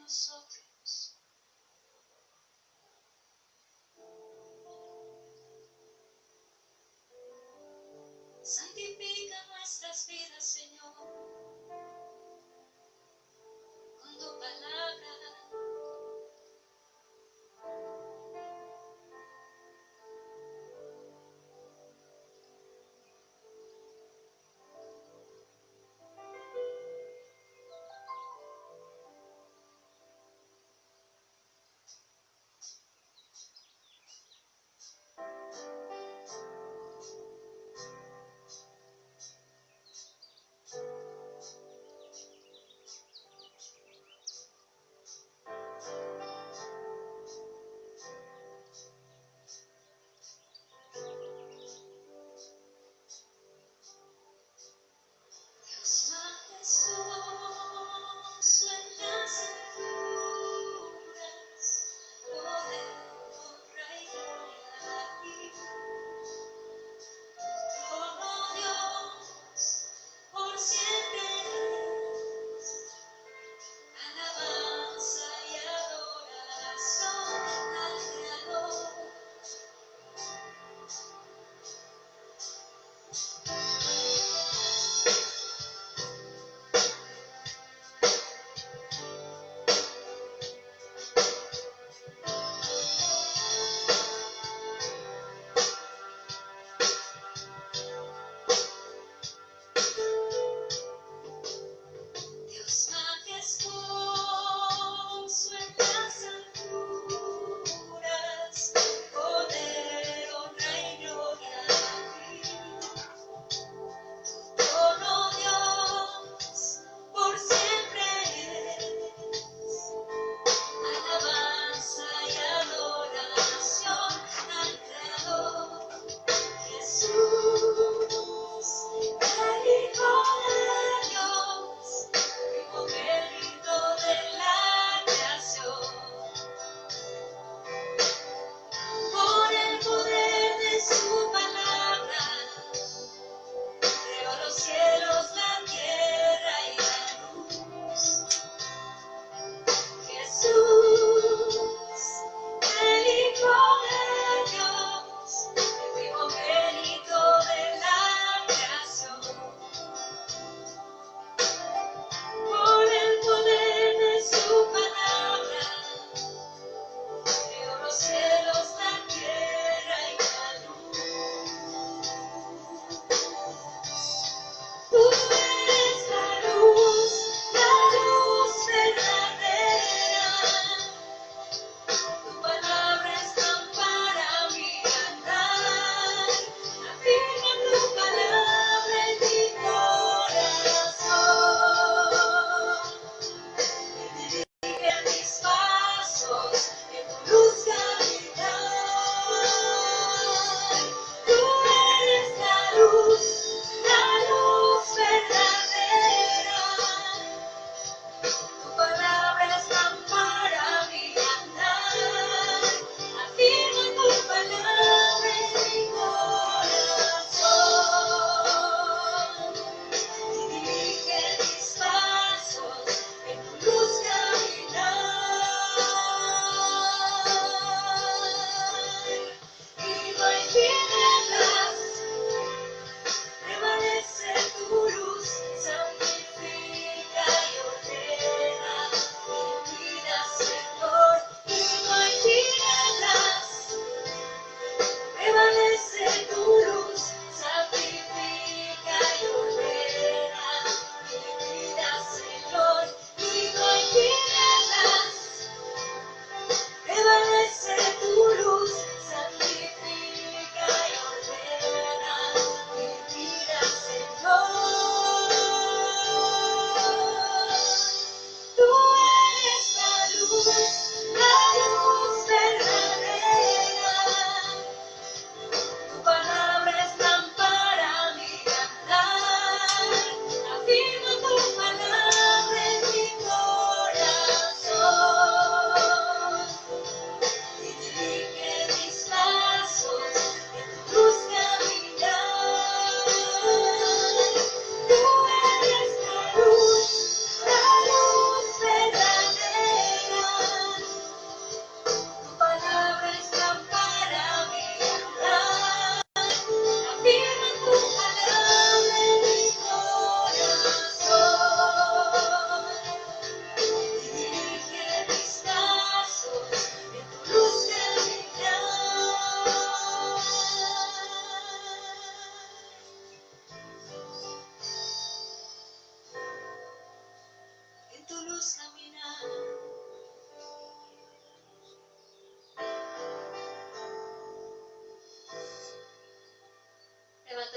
nosotros. Santifica nuestras vidas, Señor, con tu palabra.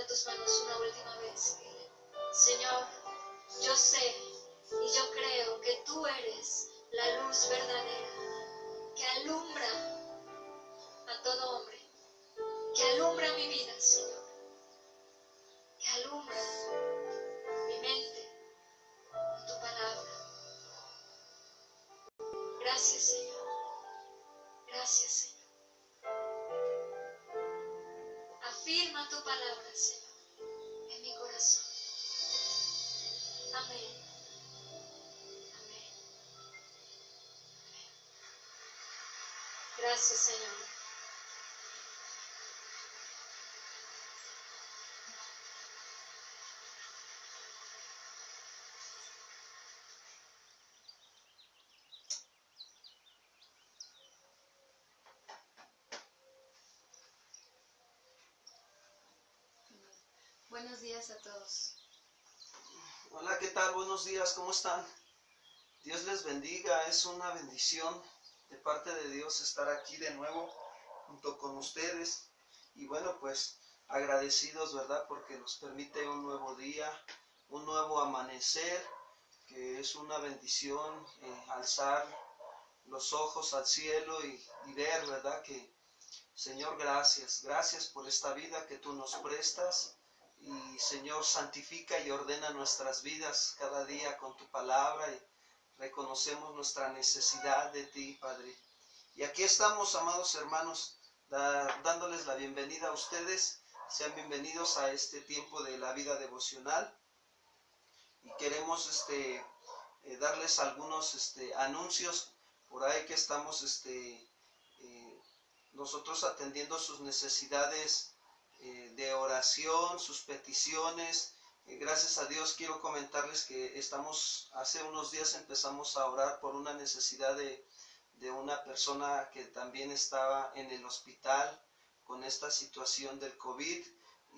tus manos una última vez. Dile, Señor, yo sé y yo creo que tú eres la luz verdadera que alumbra a todo hombre, que alumbra mi vida, Señor, que alumbra mi mente con tu palabra. Gracias, Señor. Gracias, Señor. Afirma tu palabra, Señor, en mi corazón. Amén. Amén. Gracias, Señor. Buenos días a todos. Hola, ¿qué tal? Buenos días, ¿cómo están? Dios les bendiga, es una bendición de parte de Dios estar aquí de nuevo junto con ustedes. Y bueno, pues agradecidos, ¿verdad? Porque nos permite un nuevo día, un nuevo amanecer, que es una bendición alzar los ojos al cielo y ver, ¿verdad? Que Señor, gracias por esta vida que tú nos prestas. Y Señor, santifica y ordena nuestras vidas cada día con tu palabra y reconocemos nuestra necesidad de ti, Padre. Y aquí estamos, amados hermanos, dándoles la bienvenida a ustedes. Sean bienvenidos a este tiempo de la vida devocional. Y queremos darles algunos anuncios por ahí que estamos nosotros atendiendo sus necesidades de oración, sus peticiones. Gracias a Dios quiero comentarles que hace unos días empezamos a orar por una necesidad de una persona que también estaba en el hospital con esta situación del COVID.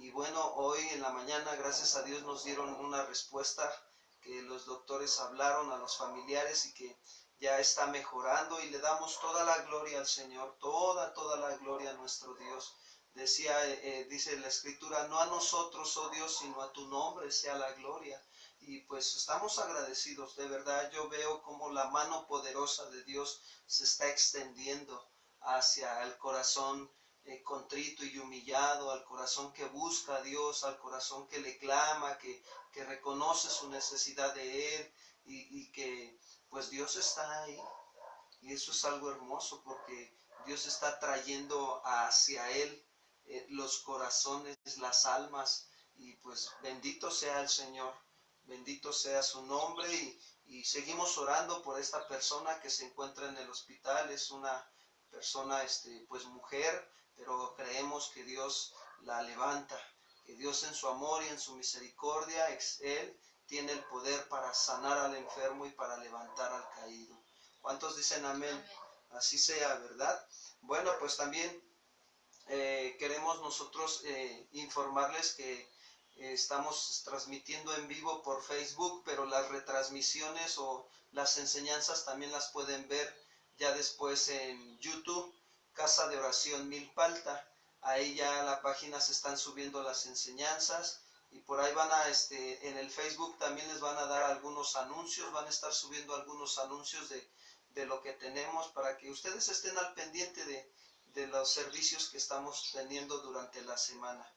Y bueno, hoy en la mañana, gracias a Dios, nos dieron una respuesta que los doctores hablaron a los familiares y que ya está mejorando, y le damos toda la gloria al Señor, toda la gloria a nuestro Dios. Dice la Escritura, no a nosotros, oh Dios, sino a tu nombre sea la gloria. Y pues estamos agradecidos, de verdad. Yo veo como la mano poderosa de Dios se está extendiendo hacia el corazón contrito y humillado, al corazón que busca a Dios, al corazón que le clama, que reconoce su necesidad de Él, y que pues Dios está ahí. Y eso es algo hermoso, porque Dios está trayendo hacia Él los corazones, las almas. Y pues bendito sea el Señor, bendito sea su nombre. Y seguimos orando por esta persona que se encuentra en el hospital. Es una persona pues mujer, pero creemos que Dios la levanta, que Dios en su amor y en su misericordia, Él tiene el poder para sanar al enfermo y para levantar al caído. ¿Cuántos dicen amén? Amén. Así sea, ¿verdad? Bueno, pues también queremos nosotros informarles que estamos transmitiendo en vivo por Facebook, pero las retransmisiones o las enseñanzas también las pueden ver ya después en YouTube, Casa de Oración Milpalta. Ahí ya a la página se están subiendo las enseñanzas, y por ahí en el Facebook también les van a dar algunos anuncios, van a estar subiendo algunos anuncios de lo que tenemos, para que ustedes estén al pendiente de los servicios que estamos teniendo durante la semana.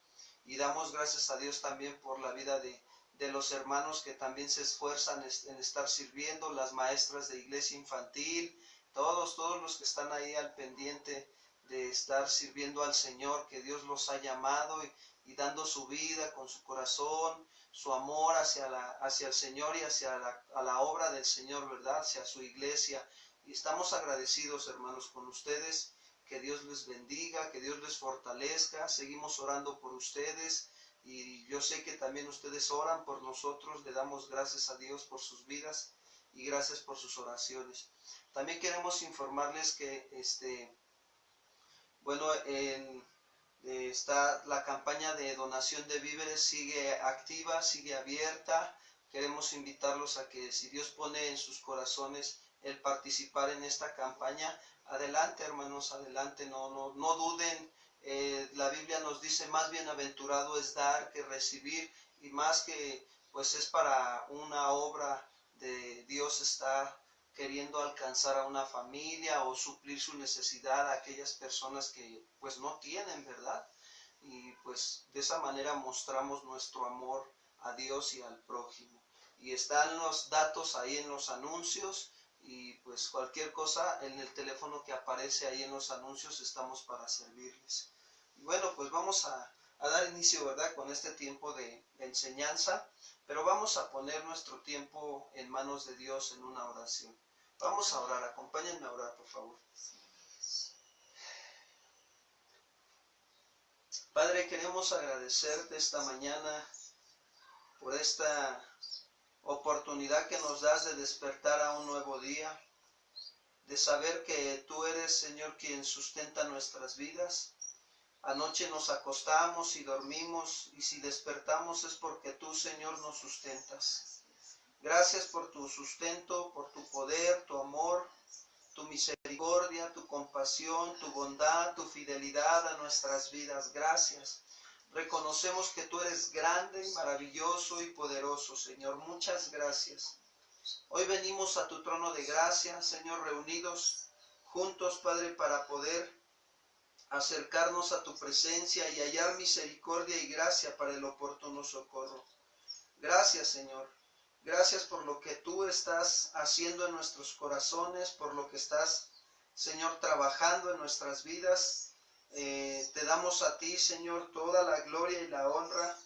Y damos gracias a Dios también por la vida de los hermanos que también se esfuerzan en estar sirviendo, las maestras de iglesia infantil, todos los que están ahí al pendiente de estar sirviendo al Señor, que Dios los ha llamado, y dando su vida con su corazón, su amor hacia el Señor y hacia la obra del Señor, ¿verdad? Hacia su iglesia. Y estamos agradecidos, hermanos, con ustedes. Que Dios les bendiga, que Dios les fortalezca. Seguimos orando por ustedes, y yo sé que también ustedes oran por nosotros. Le damos gracias a Dios por sus vidas y gracias por sus oraciones. También queremos informarles que está la campaña de donación de víveres, sigue activa, sigue abierta. Queremos invitarlos a que, si Dios pone en sus corazones el participar en esta campaña, adelante, hermanos, adelante, no duden La Biblia nos dice más bienaventurado es dar que recibir, y más que pues es para una obra de Dios, está queriendo alcanzar a una familia o suplir su necesidad a aquellas personas que pues no tienen, ¿verdad? Y pues de esa manera mostramos nuestro amor a Dios y al prójimo. Y están los datos ahí en los anuncios, y pues cualquier cosa en el teléfono que aparece ahí en los anuncios estamos para servirles. Y bueno, pues vamos a dar inicio, ¿verdad?, con este tiempo de enseñanza, pero vamos a poner nuestro tiempo en manos de Dios en una oración. Vamos a orar, acompáñenme a orar, por favor. Padre, queremos agradecerte esta mañana por esta oportunidad que nos das de despertar a un nuevo día, de saber que tú eres, Señor, quien sustenta nuestras vidas. Anoche nos acostamos y dormimos, y si despertamos es porque tú, Señor, nos sustentas. Gracias por tu sustento, por tu poder, tu amor, tu misericordia, tu compasión, tu bondad, tu fidelidad a nuestras vidas. Gracias. Reconocemos que tú eres grande, maravilloso y poderoso, Señor. Muchas gracias. Hoy venimos a tu trono de gracia, Señor, reunidos juntos, Padre, para poder acercarnos a tu presencia y hallar misericordia y gracia para el oportuno socorro. Gracias, Señor. Gracias por lo que tú estás haciendo en nuestros corazones, por lo que estás, Señor, trabajando en nuestras vidas. Te damos a ti, Señor, toda la gloria y la honra,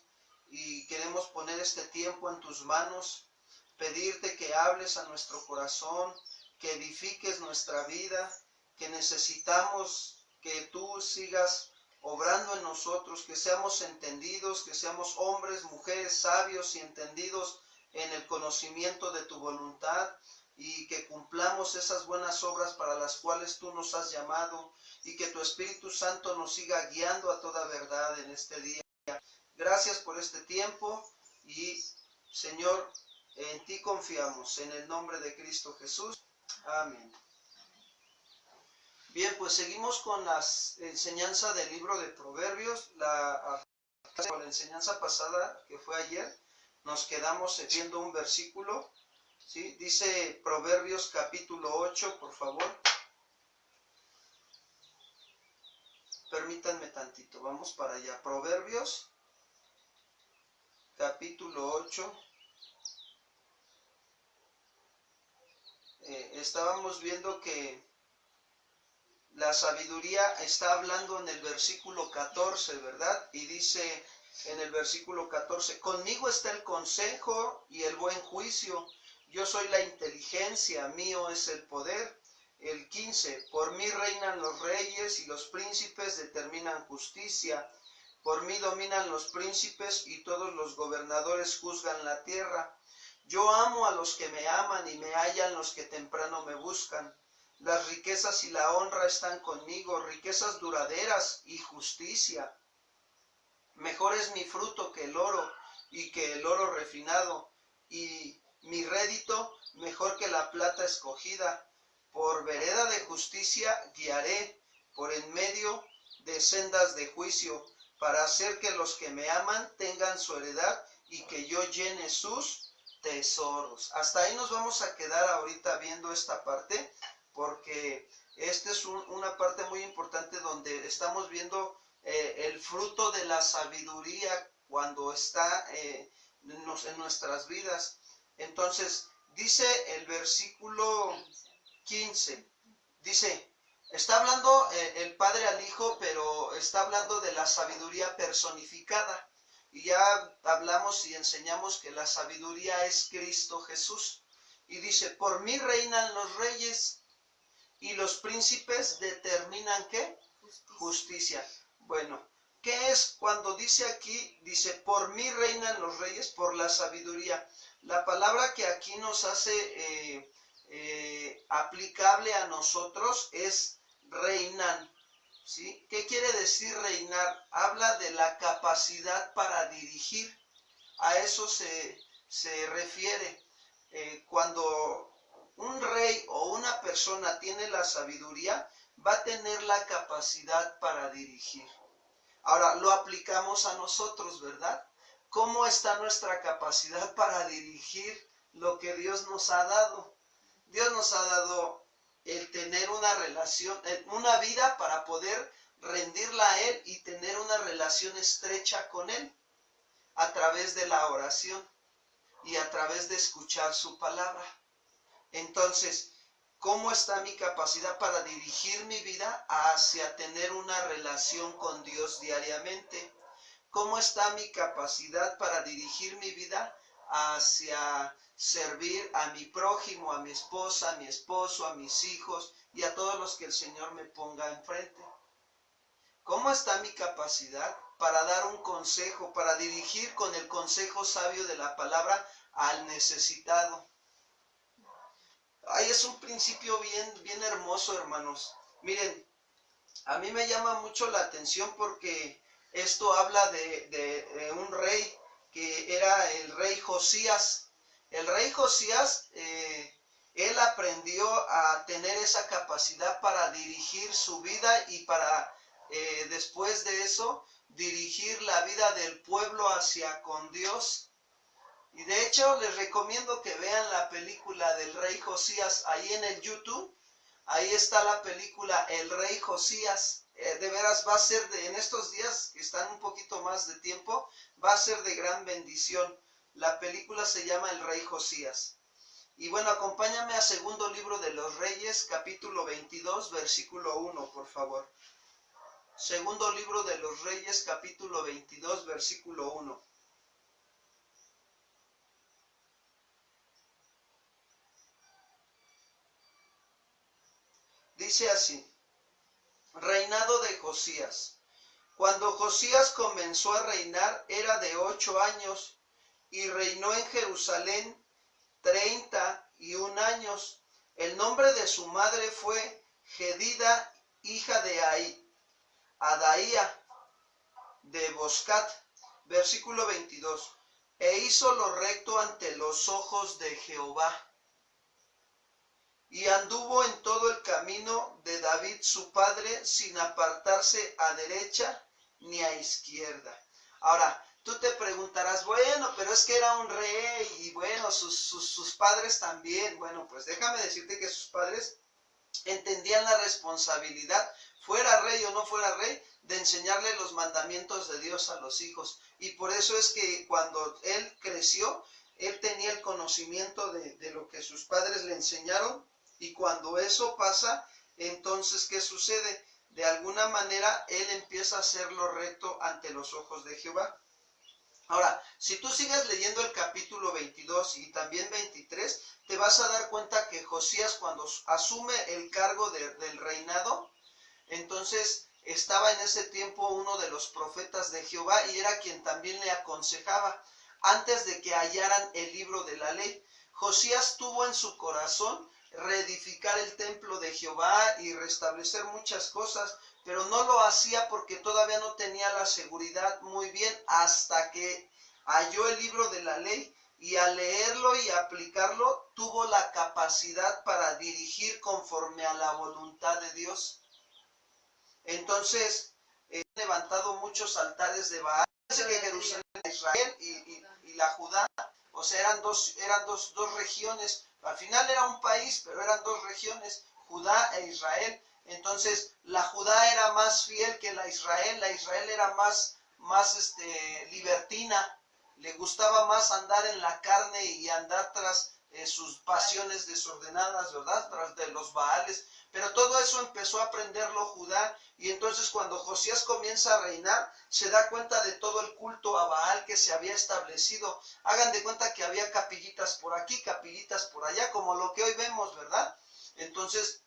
y queremos poner este tiempo en tus manos, pedirte que hables a nuestro corazón, que edifiques nuestra vida, que necesitamos que tú sigas obrando en nosotros, que seamos entendidos, que seamos hombres, mujeres sabios y entendidos en el conocimiento de tu voluntad, y que cumplamos esas buenas obras para las cuales tú nos has llamado, y que tu Espíritu Santo nos siga guiando a toda verdad en este día. Gracias por este tiempo, y Señor, en ti confiamos, en el nombre de Cristo Jesús. Amén. Bien, pues seguimos con la enseñanza del libro de Proverbios. Con la enseñanza pasada, que fue ayer, nos quedamos viendo un versículo, ¿sí? Dice Proverbios capítulo 8, por favor. Permítanme tantito, vamos para allá. Proverbios capítulo 8. Estábamos viendo que la sabiduría está hablando en el versículo 14, ¿verdad? Y dice en el versículo 14, conmigo está el consejo y el buen juicio, yo soy la inteligencia, mío es el poder. El 15, por mí reinan los reyes y los príncipes determinan justicia, por mí dominan los príncipes y todos los gobernadores juzgan la tierra. Yo amo a los que me aman y me hallan los que temprano me buscan. Las riquezas y la honra están conmigo, riquezas duraderas y justicia. Mejor es mi fruto que el oro, y que el oro refinado, y mi rédito mejor que la plata escogida. Por vereda de justicia guiaré, por en medio de sendas de juicio, para hacer que los que me aman tengan su heredad, y que yo llene sus tesoros. Hasta ahí nos vamos a quedar ahorita viendo esta parte, porque esta es una parte muy importante donde estamos viendo el fruto de la sabiduría cuando está en nuestras vidas. Entonces, dice el versículo 15, dice, está hablando el Padre al Hijo, pero está hablando de la sabiduría personificada. Y ya hablamos y enseñamos que la sabiduría es Cristo Jesús. Y dice, por mí reinan los reyes y los príncipes determinan ¿qué? Justicia. Bueno, ¿qué es cuando dice aquí? Dice, por mí reinan los reyes, por la sabiduría. La palabra que aquí nos hace aplicable a nosotros es reinan, ¿sí? ¿Qué quiere decir reinar? Habla de la capacidad para dirigir. A eso se refiere. Cuando un rey o una persona tiene la sabiduría, va a tener la capacidad para dirigir. Ahora, lo aplicamos a nosotros, ¿verdad? ¿Cómo está nuestra capacidad para dirigir lo que Dios nos ha dado? Dios nos ha dado el tener una relación, una vida para poder rendirla a Él y tener una relación estrecha con Él a través de la oración y a través de escuchar su palabra. Entonces, ¿cómo está mi capacidad para dirigir mi vida hacia tener una relación con Dios diariamente? ¿Cómo está mi capacidad para dirigir mi vida hacia servir a mi prójimo, a mi esposa, a mi esposo, a mis hijos y a todos los que el Señor me ponga enfrente? ¿Cómo está mi capacidad para dar un consejo, para dirigir con el consejo sabio de la palabra al necesitado? Ay, es un principio bien hermoso, hermanos. Miren, a mí me llama mucho la atención porque esto habla de un rey que era el rey Josías. El rey Josías, él aprendió a tener esa capacidad para dirigir su vida y para después de eso dirigir la vida del pueblo hacia con Dios. Y de hecho les recomiendo que vean la película del rey Josías ahí en el YouTube. Ahí está la película El Rey Josías. De veras va a ser en estos días que están un poquito más de tiempo, va a ser de gran bendición. La película se llama El Rey Josías. Y bueno, acompáñame a Segundo Libro de los Reyes, capítulo 22, versículo 1, por favor. Segundo Libro de los Reyes, capítulo 22, versículo 1. Dice así: reinado de Josías. Cuando Josías comenzó a reinar era de 8 años y reinó en Jerusalén 31 años. El nombre de su madre fue Jedida, hija de Adaía de Boscat. Versículo 22. E hizo lo recto ante los ojos de Jehová, y anduvo en todo el camino de David su padre, sin apartarse a derecha ni a izquierda. Ahora, tú te preguntarás, bueno, pero es que era un rey y bueno, sus padres también. Bueno, pues déjame decirte que sus padres entendían la responsabilidad, fuera rey o no fuera rey, de enseñarle los mandamientos de Dios a los hijos. Y por eso es que cuando él creció, él tenía el conocimiento de lo que sus padres le enseñaron. Y cuando eso pasa, entonces, ¿qué sucede? De alguna manera, él empieza a hacer lo recto ante los ojos de Jehová. Ahora, si tú sigues leyendo el capítulo 22 y también 23, te vas a dar cuenta que Josías, cuando asume el cargo del reinado, entonces estaba en ese tiempo uno de los profetas de Jehová y era quien también le aconsejaba antes de que hallaran el libro de la ley. Josías tuvo en su corazón reedificar el templo de Jehová y restablecer muchas cosas, pero no lo hacía porque todavía no tenía la seguridad muy bien hasta que halló el libro de la ley y al leerlo y aplicarlo tuvo la capacidad para dirigir conforme a la voluntad de Dios. Entonces, han levantado muchos altares de Baal. Dice que Jerusalén, Israel y la Judá, o sea, eran dos regiones. Al final era un país, pero eran dos regiones, Judá e Israel. Entonces, la Judá era más fiel que la Israel era más libertina, le gustaba más andar en la carne y andar tras sus pasiones desordenadas, ¿verdad? Tras de los Baales. Pero todo eso empezó a aprenderlo Judá, y entonces cuando Josías comienza a reinar, se da cuenta de todo el culto a Baal que se había establecido. Hagan de cuenta que había capillitas por aquí, capillitas por allá, como lo que hoy vemos, ¿verdad? Entonces,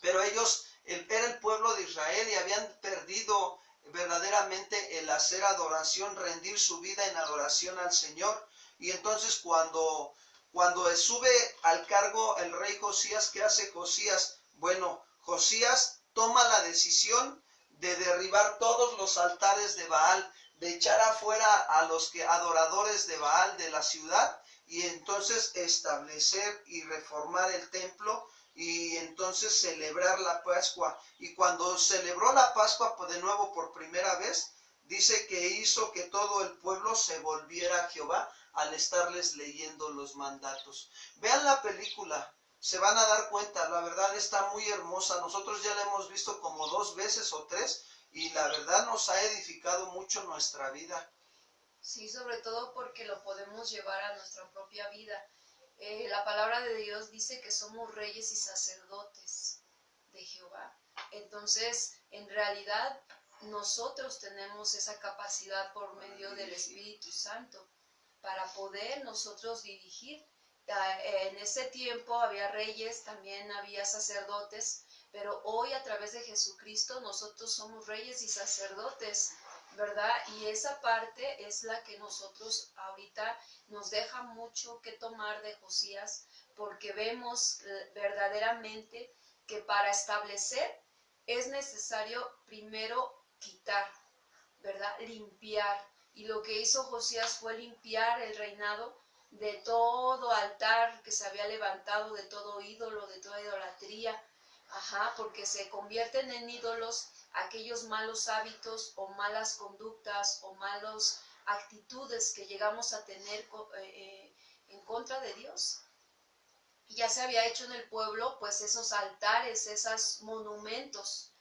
pero ellos, era el pueblo de Israel y habían perdido verdaderamente el hacer adoración, rendir su vida en adoración al Señor. Y entonces cuando sube al cargo el rey Josías, ¿qué hace Josías? Bueno, Josías toma la decisión de derribar todos los altares de Baal, de echar afuera a los adoradores de Baal de la ciudad y entonces establecer y reformar el templo y entonces celebrar la Pascua. Y cuando celebró la Pascua de nuevo por primera vez, Dice que hizo que todo el pueblo se volviera a Jehová al estarles leyendo los mandatos. Vean la película, se van a dar cuenta, la verdad está muy hermosa. Nosotros ya la hemos visto como 2 veces o 3 y la verdad nos ha edificado mucho nuestra vida. Sí, sobre todo porque lo podemos llevar a nuestra propia vida. La palabra de Dios dice que somos reyes y sacerdotes de Jehová. Entonces, en realidad, nosotros tenemos esa capacidad por medio del Espíritu Santo para poder nosotros dirigir. En ese tiempo había reyes, también había sacerdotes, pero hoy a través de Jesucristo nosotros somos reyes y sacerdotes, ¿verdad? Y esa parte es la que nosotros ahorita nos deja mucho que tomar de Josías, porque vemos verdaderamente que para establecer es necesario primero quitar, ¿verdad? Limpiar. Y lo que hizo Josías fue limpiar el reinado de todo altar que se había levantado, de todo ídolo, de toda idolatría, porque se convierten en ídolos aquellos malos hábitos o malas conductas o malas actitudes que llegamos a tener en contra de Dios. Y ya se había hecho en el pueblo pues esos altares, esos monumentos,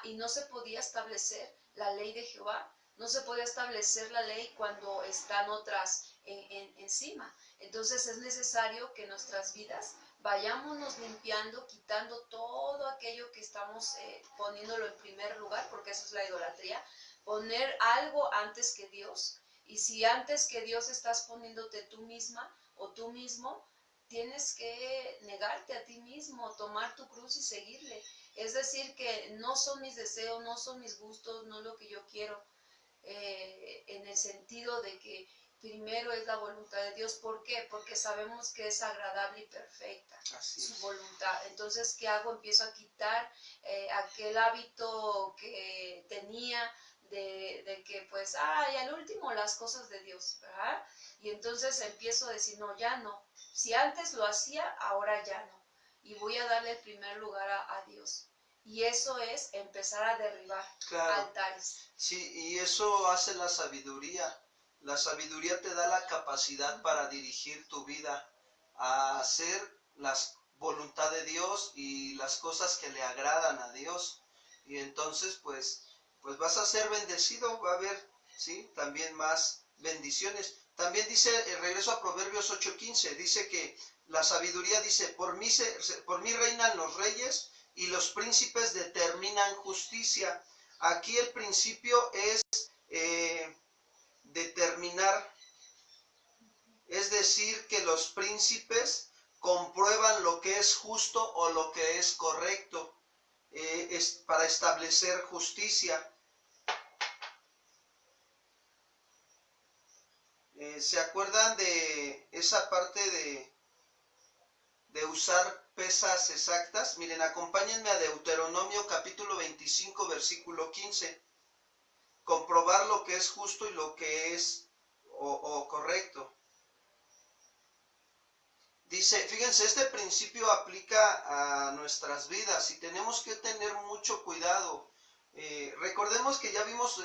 y no se podía establecer la ley de Jehová, no se podía establecer la ley cuando están otras encima. Entonces es necesario que en nuestras vidas vayámonos limpiando, quitando todo aquello que estamos poniéndolo en primer lugar, porque eso es la idolatría, poner algo antes que Dios. Y si antes que Dios estás poniéndote tú misma o tú mismo, tienes que negarte a ti mismo, tomar tu cruz y seguirle. Es decir, que no son mis deseos, no son mis gustos, no lo que yo quiero, en el sentido de que primero es la voluntad de Dios. ¿Por qué? Porque sabemos que es agradable y perfecta su voluntad. Entonces, ¿qué hago? Empiezo a quitar aquel hábito que tenía de que pues, y al último las cosas de Dios, ¿verdad? Y entonces empiezo a decir, no, ya no. Si antes lo hacía, ahora ya no. Y voy a darle el primer lugar a Dios. Y eso es empezar a derribar altares. Sí, y eso hace la sabiduría. La sabiduría te da la capacidad para dirigir tu vida a hacer la voluntad de Dios y las cosas que le agradan a Dios. Y entonces, pues vas a ser bendecido, va a haber, ¿sí? También más bendiciones. También dice, regreso a Proverbios 8:15, dice que la sabiduría dice, por mí reinan los reyes y los príncipes determinan justicia. Aquí el principio es determinar, es decir, que los príncipes comprueban lo que es justo o lo que es correcto, es para establecer justicia. ¿Se acuerdan de esa parte de usar pesas exactas? Miren, acompáñenme a Deuteronomio capítulo 25, versículo 15. Comprobar lo que es justo y lo que es o correcto. Dice, fíjense, este principio aplica a nuestras vidas y tenemos que tener mucho cuidado. Recordemos que ya vimos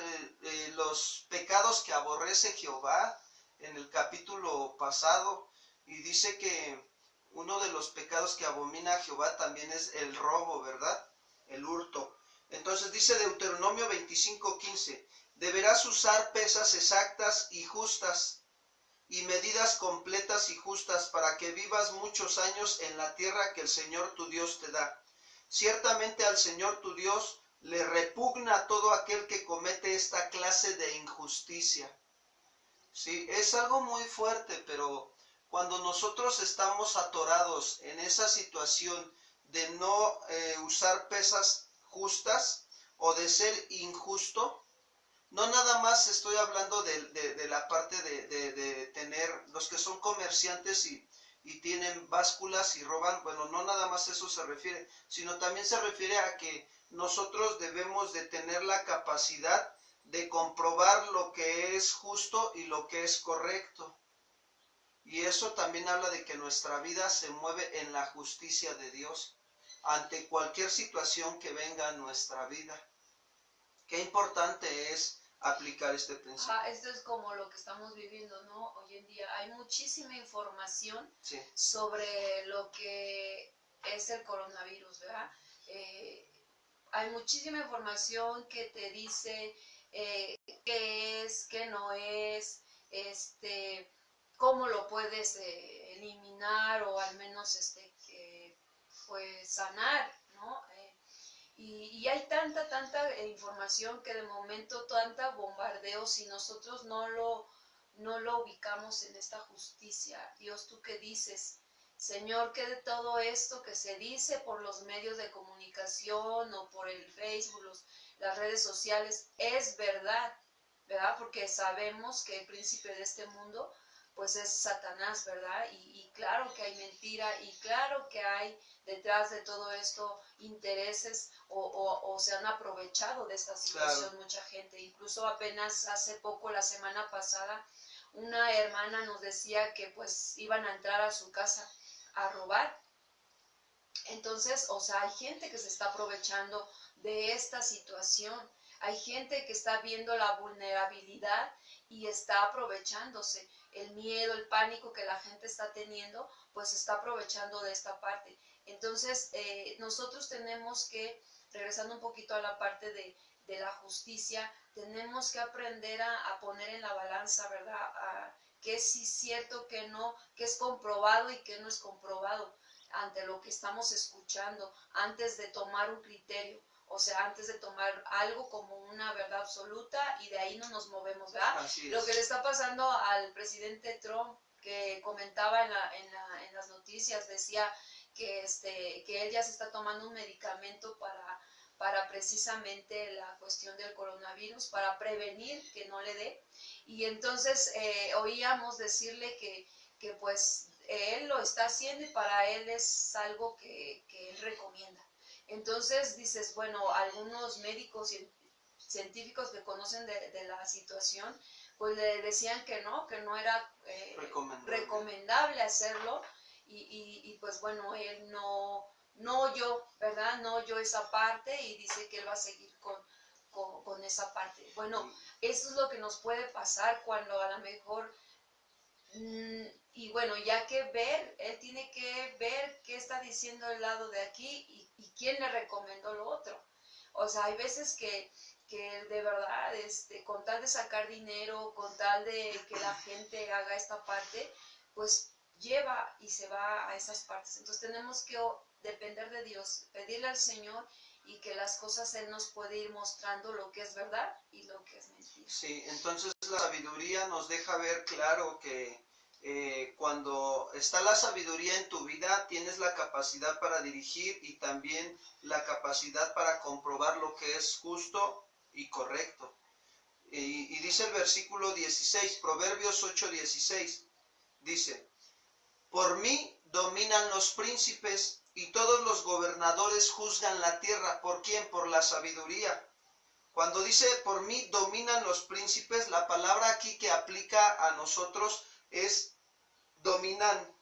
los pecados que aborrece Jehová en el capítulo pasado, y dice que uno de los pecados que abomina a Jehová también es el robo, ¿verdad? El hurto. Entonces dice Deuteronomio 25:15, deberás usar pesas exactas y justas y medidas completas y justas para que vivas muchos años en la tierra que el Señor tu Dios te da. Ciertamente al Señor tu Dios le repugna todo aquel que comete esta clase de injusticia. Sí, es algo muy fuerte, pero cuando nosotros estamos atorados en esa situación de no usar pesas justas o de ser injusto, no nada más estoy hablando de la parte de tener, los que son comerciantes y tienen básculas y roban, bueno, no nada más eso se refiere, sino también se refiere a que nosotros debemos de tener la capacidad de comprobar lo que es justo y lo que es correcto. Y eso también habla de que nuestra vida se mueve en la justicia de Dios ante cualquier situación que venga a nuestra vida. Qué importante es aplicar este principio. Esto es como lo que estamos viviendo, ¿no? Hoy en día hay muchísima información Sí. sobre lo que es el coronavirus, ¿verdad? Hay muchísima información que te dice qué es, qué no es, cómo lo puedes eliminar o al menos pues sanar, ¿no? Y hay tanta información que de momento, tanta bombardeo, si nosotros no lo ubicamos en esta justicia. Dios, ¿tú qué dices? Señor, que de todo esto que se dice por los medios de comunicación o por el Facebook, las redes sociales, es verdad, ¿verdad? Porque sabemos que el príncipe de este mundo, pues es Satanás, ¿verdad? Y claro que hay mentira, y claro que hay detrás de todo esto intereses o se han aprovechado de esta situación. Claro. Mucha gente, incluso apenas hace poco, la semana pasada, una hermana nos decía que pues iban a entrar a su casa a robar. Entonces, o sea, hay gente que se está aprovechando de esta situación. Hay gente que está viendo la vulnerabilidad y está aprovechándose. El miedo, el pánico que la gente está teniendo, pues está aprovechando de esta parte. Entonces, nosotros tenemos que, regresando un poquito a la parte de la justicia, tenemos que aprender a poner en la balanza, ¿verdad? Qué es sí cierto, qué no, qué es comprobado y qué no es comprobado ante lo que estamos escuchando, antes de tomar un criterio. O sea, antes de tomar algo como una verdad absoluta y de ahí no nos movemos, ¿verdad? Lo que le está pasando al presidente Trump, que comentaba en las noticias, decía que él ya se está tomando un medicamento para precisamente la cuestión del coronavirus, para prevenir que no le dé. Y entonces oíamos decirle que pues él lo está haciendo y para él es algo que él recomienda. Entonces dices, bueno, algunos médicos científicos que conocen de la situación, pues le decían que no era recomendable hacerlo y pues bueno, él no oyó, ¿verdad? No oyó esa parte y dice que él va a seguir con esa parte. Bueno, eso es lo que nos puede pasar cuando a lo mejor... Y bueno, ya que él tiene que ver qué está diciendo el lado de aquí y quién le recomendó lo otro. O sea, hay veces que de verdad, con tal de sacar dinero, con tal de que la gente haga esta parte, pues lleva y se va a esas partes. Entonces tenemos que depender de Dios, pedirle al Señor y que las cosas Él nos puede ir mostrando lo que es verdad y lo que es mentira. Sí, entonces la sabiduría nos deja ver claro que cuando está la sabiduría en tu vida, tienes la capacidad para dirigir y también la capacidad para comprobar lo que es justo y correcto. Y dice el versículo 16, Proverbios 8:16, dice, por mí dominan los príncipes y todos los gobernadores juzgan la tierra. ¿Por quién? Por la sabiduría. Cuando dice por mí dominan los príncipes, la palabra aquí que aplica a nosotros es dominan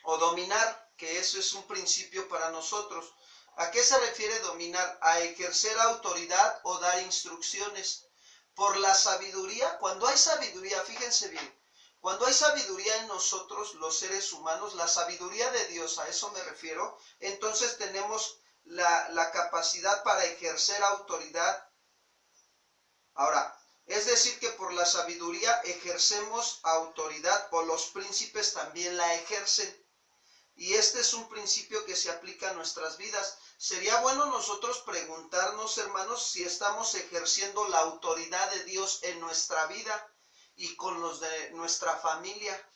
o dominar, que eso es un principio para nosotros. ¿A qué se refiere dominar? A ejercer autoridad o dar instrucciones. Por la sabiduría, cuando hay sabiduría, fíjense bien, cuando hay sabiduría en nosotros, los seres humanos, la sabiduría de Dios, a eso me refiero, entonces tenemos la capacidad para ejercer autoridad. Ahora, es decir que por la sabiduría ejercemos autoridad o los príncipes también la ejercen. Y este es un principio que se aplica a nuestras vidas. Sería bueno nosotros preguntarnos, hermanos, si estamos ejerciendo la autoridad de Dios en nuestra vida y con los de nuestra familia,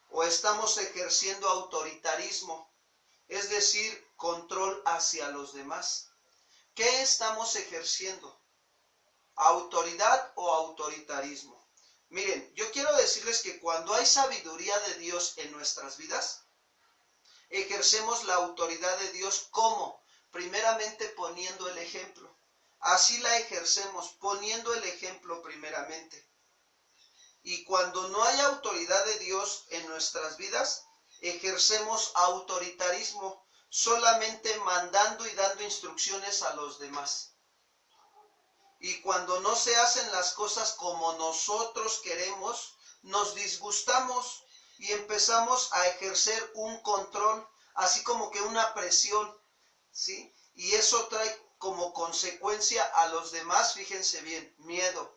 o estamos ejerciendo autoritarismo, es decir, control hacia los demás. ¿Qué estamos ejerciendo? ¿Autoridad o autoritarismo? Miren, yo quiero decirles que cuando hay sabiduría de Dios en nuestras vidas, ejercemos la autoridad de Dios. ¿Cómo? Primeramente poniendo el ejemplo. Así la ejercemos, poniendo el ejemplo primeramente. Y cuando no hay autoridad de Dios en nuestras vidas, ejercemos autoritarismo, solamente mandando y dando instrucciones a los demás. Y cuando no se hacen las cosas como nosotros queremos, nos disgustamos y empezamos a ejercer un control, así como que una presión, ¿sí? Y eso trae como consecuencia a los demás, fíjense bien, miedo,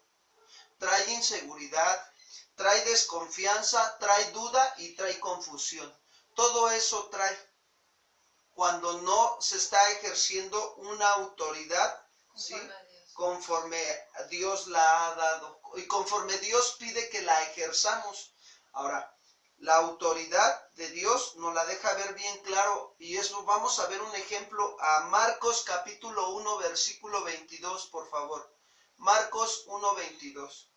trae inseguridad, trae desconfianza, trae duda y trae confusión. Todo eso trae cuando no se está ejerciendo una autoridad, ¿sí? Conforme Dios la ha dado y conforme Dios pide que la ejerzamos. Ahora, la autoridad de Dios nos la deja ver bien claro, y eso vamos a ver un ejemplo a Marcos capítulo 1 versículo 22, por favor. Marcos 1, 22.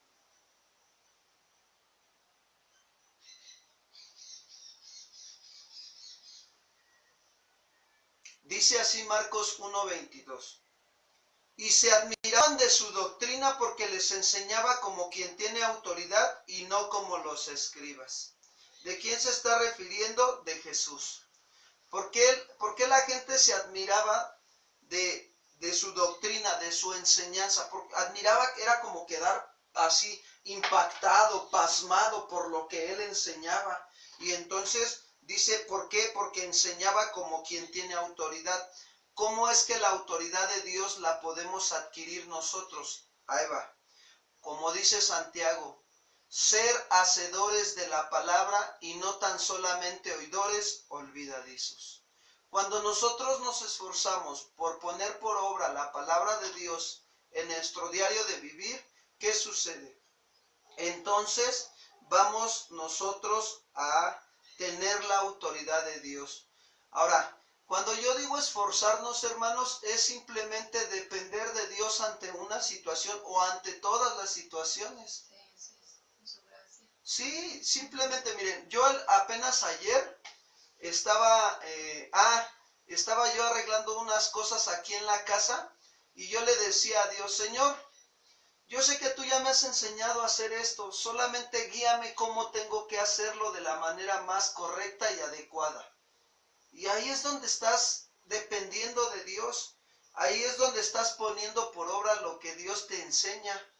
Dice así Marcos 1, 22. Y se admiraban de su doctrina porque les enseñaba como quien tiene autoridad y no como los escribas. ¿De quién se está refiriendo? De Jesús. ¿Por qué la gente se admiraba de su doctrina, de su enseñanza? Porque admiraba, era como quedar así impactado, pasmado por lo que él enseñaba. Y entonces dice, ¿por qué? Porque enseñaba como quien tiene autoridad. ¿Cómo es que la autoridad de Dios la podemos adquirir nosotros? Ahí va. Como dice Santiago, ser hacedores de la palabra y no tan solamente oidores olvidadizos. Cuando nosotros nos esforzamos por poner por obra la palabra de Dios en nuestro diario de vivir, ¿qué sucede? Entonces vamos nosotros a tener la autoridad de Dios. Ahora, cuando yo digo esforzarnos, hermanos, es simplemente depender de Dios ante una situación o ante todas las situaciones. Sí, simplemente, miren, yo apenas ayer estaba yo arreglando unas cosas aquí en la casa y yo le decía a Dios, Señor, yo sé que tú ya me has enseñado a hacer esto, solamente guíame cómo tengo que hacerlo de la manera más correcta y adecuada. Y ahí es donde estás dependiendo de Dios. Ahí es donde estás poniendo por obra lo que Dios te enseña.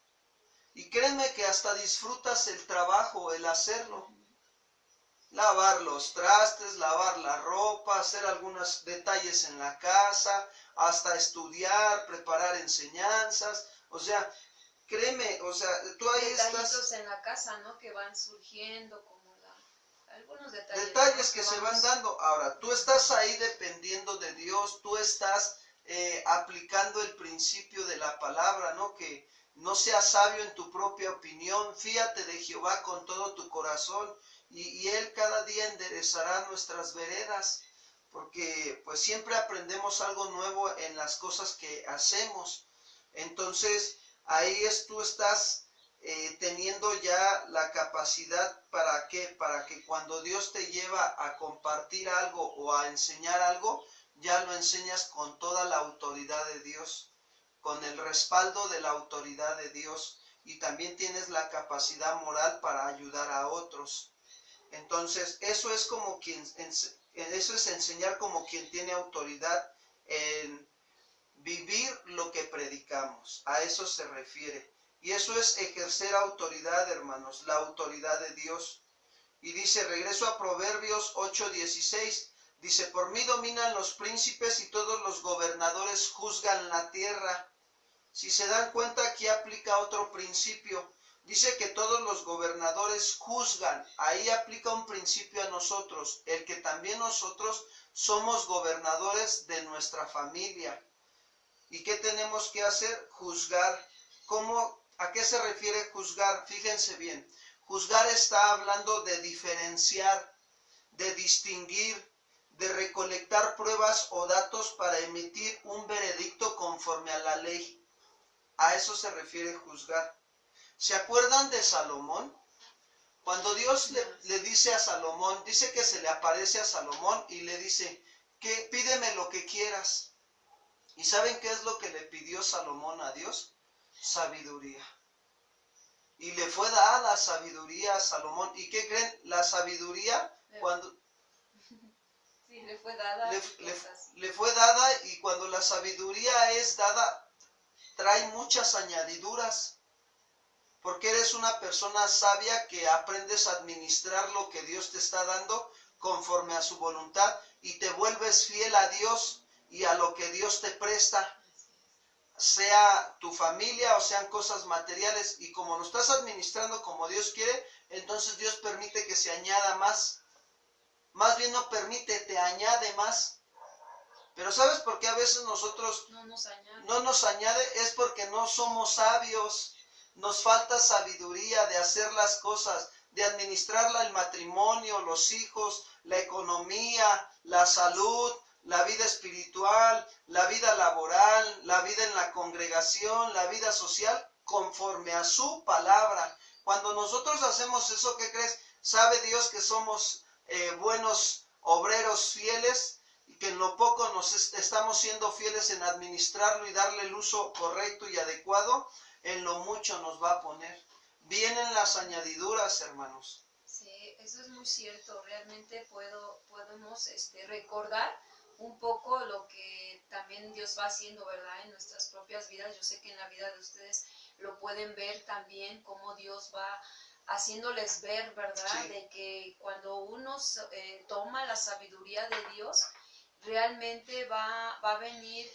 Y créeme que hasta disfrutas el trabajo, el hacerlo. Lavar los trastes, lavar la ropa, hacer algunos detalles en la casa, hasta estudiar, preparar enseñanzas. O sea, créeme, o sea, tú ahí detallitos estás. En la casa, ¿no? Que van surgiendo, como algunos detalles. Detalles, ¿no? que se van dando. Ahora, tú estás ahí dependiendo de Dios, tú estás aplicando el principio de la palabra, ¿no? Que no seas sabio en tu propia opinión, fíate de Jehová con todo tu corazón y Él cada día enderezará nuestras veredas, porque pues siempre aprendemos algo nuevo en las cosas que hacemos. Entonces, ahí tú estás teniendo ya la capacidad, ¿para qué? Para que cuando Dios te lleva a compartir algo o a enseñar algo, ya lo enseñas con toda la autoridad de Dios, con el respaldo de la autoridad de Dios, y también tienes la capacidad moral para ayudar a otros. Entonces, eso es enseñar como quien tiene autoridad en vivir lo que predicamos. A eso se refiere. Y eso es ejercer autoridad, hermanos, la autoridad de Dios. Y dice, regreso a Proverbios 8:16, dice, por mí dominan los príncipes y todos los gobernadores juzgan la tierra. Si se dan cuenta, aquí aplica otro principio. Dice que todos los gobernadores juzgan. Ahí aplica un principio a nosotros, el que también nosotros somos gobernadores de nuestra familia. ¿Y qué tenemos que hacer? Juzgar. ¿A qué se refiere juzgar? Fíjense bien. Juzgar está hablando de diferenciar, de distinguir, de recolectar pruebas o datos para emitir un veredicto conforme a la ley. A eso se refiere juzgar. ¿Se acuerdan de Salomón? Cuando Dios le dice a Salomón, dice que se le aparece a Salomón y le dice, pídeme lo que quieras. ¿Y saben qué es lo que le pidió Salomón a Dios? Sabiduría. Y le fue dada sabiduría a Salomón. ¿Y qué creen? La sabiduría, cuando... Sí, le fue dada. Le fue dada, y cuando la sabiduría es dada, trae muchas añadiduras, porque eres una persona sabia que aprendes a administrar lo que Dios te está dando conforme a su voluntad y te vuelves fiel a Dios y a lo que Dios te presta, sea tu familia o sean cosas materiales, y como lo estás administrando como Dios quiere, entonces Dios permite que se añada más. Más bien no permite, te añade más. Pero ¿sabes por qué a veces nosotros no nos añade? Es porque no somos sabios. Nos falta sabiduría de hacer las cosas, de administrar el matrimonio, los hijos, la economía, la salud, la vida espiritual, la vida laboral, la vida en la congregación, la vida social, conforme a su palabra. Cuando nosotros hacemos eso, ¿qué crees? Sabe Dios que somos buenos obreros fieles y que en lo poco estamos siendo fieles en administrarlo y darle el uso correcto y adecuado, en lo mucho nos va a poner. Vienen las añadiduras, hermanos. Sí, eso es muy cierto. Realmente podemos recordar un poco lo que también Dios va haciendo, ¿verdad? En nuestras propias vidas. Yo sé que en la vida de ustedes lo pueden ver también, cómo Dios va haciéndoles ver, ¿verdad? Sí. De que cuando uno toma la sabiduría de Dios, realmente va a venir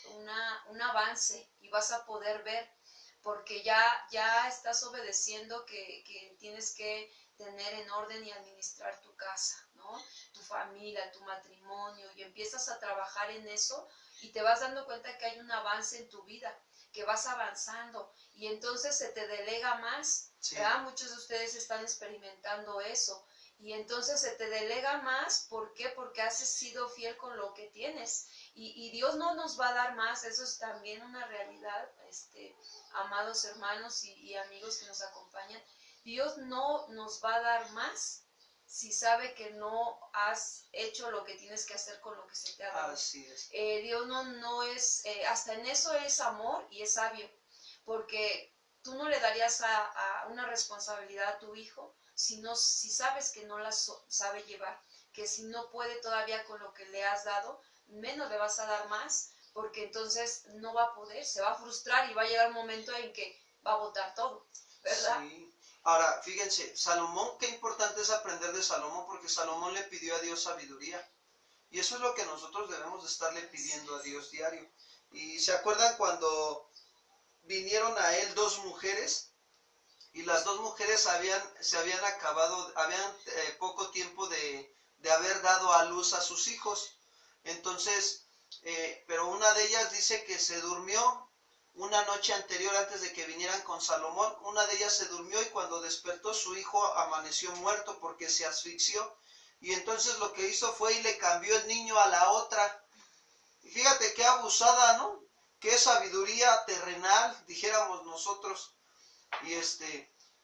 un avance y vas a poder ver, porque ya estás obedeciendo que tienes que tener en orden y administrar tu casa, ¿no? Tu familia, tu matrimonio, y empiezas a trabajar en eso y te vas dando cuenta que hay un avance en tu vida, que vas avanzando y entonces se te delega más, Sí. ¿verdad? Muchos de ustedes están experimentando eso y entonces se te delega más. ¿Por qué? Porque has sido fiel con lo que tienes y Dios no nos va a dar más. Eso es también una realidad, amados hermanos y amigos que nos acompañan. Dios no nos va a dar más si sabe que no has hecho lo que tienes que hacer con lo que se te ha dado. Así es. Dios no es, hasta en eso es amor y es sabio, porque tú no le darías a una responsabilidad a tu hijo si sabes que no la sabe llevar, que si no puede todavía con lo que le has dado, menos le vas a dar más, porque entonces no va a poder, se va a frustrar y va a llegar un momento en que va a botar todo, ¿verdad? Sí. Ahora, fíjense, Salomón, qué importante es aprender de Salomón, porque Salomón le pidió a Dios sabiduría. Y eso es lo que nosotros debemos de estarle pidiendo a Dios diario. Y ¿se acuerdan cuando vinieron a él dos mujeres? Y las dos mujeres se habían acabado, habían poco tiempo de haber dado a luz a sus hijos. Entonces, pero una de ellas dice que se durmió una noche anterior, antes de que vinieran con Salomón. Una de ellas se durmió y cuando despertó su hijo amaneció muerto porque se asfixió. Y entonces lo que hizo fue y le cambió el niño a la otra. Y fíjate qué abusada, ¿no? Qué sabiduría terrenal, dijéramos nosotros.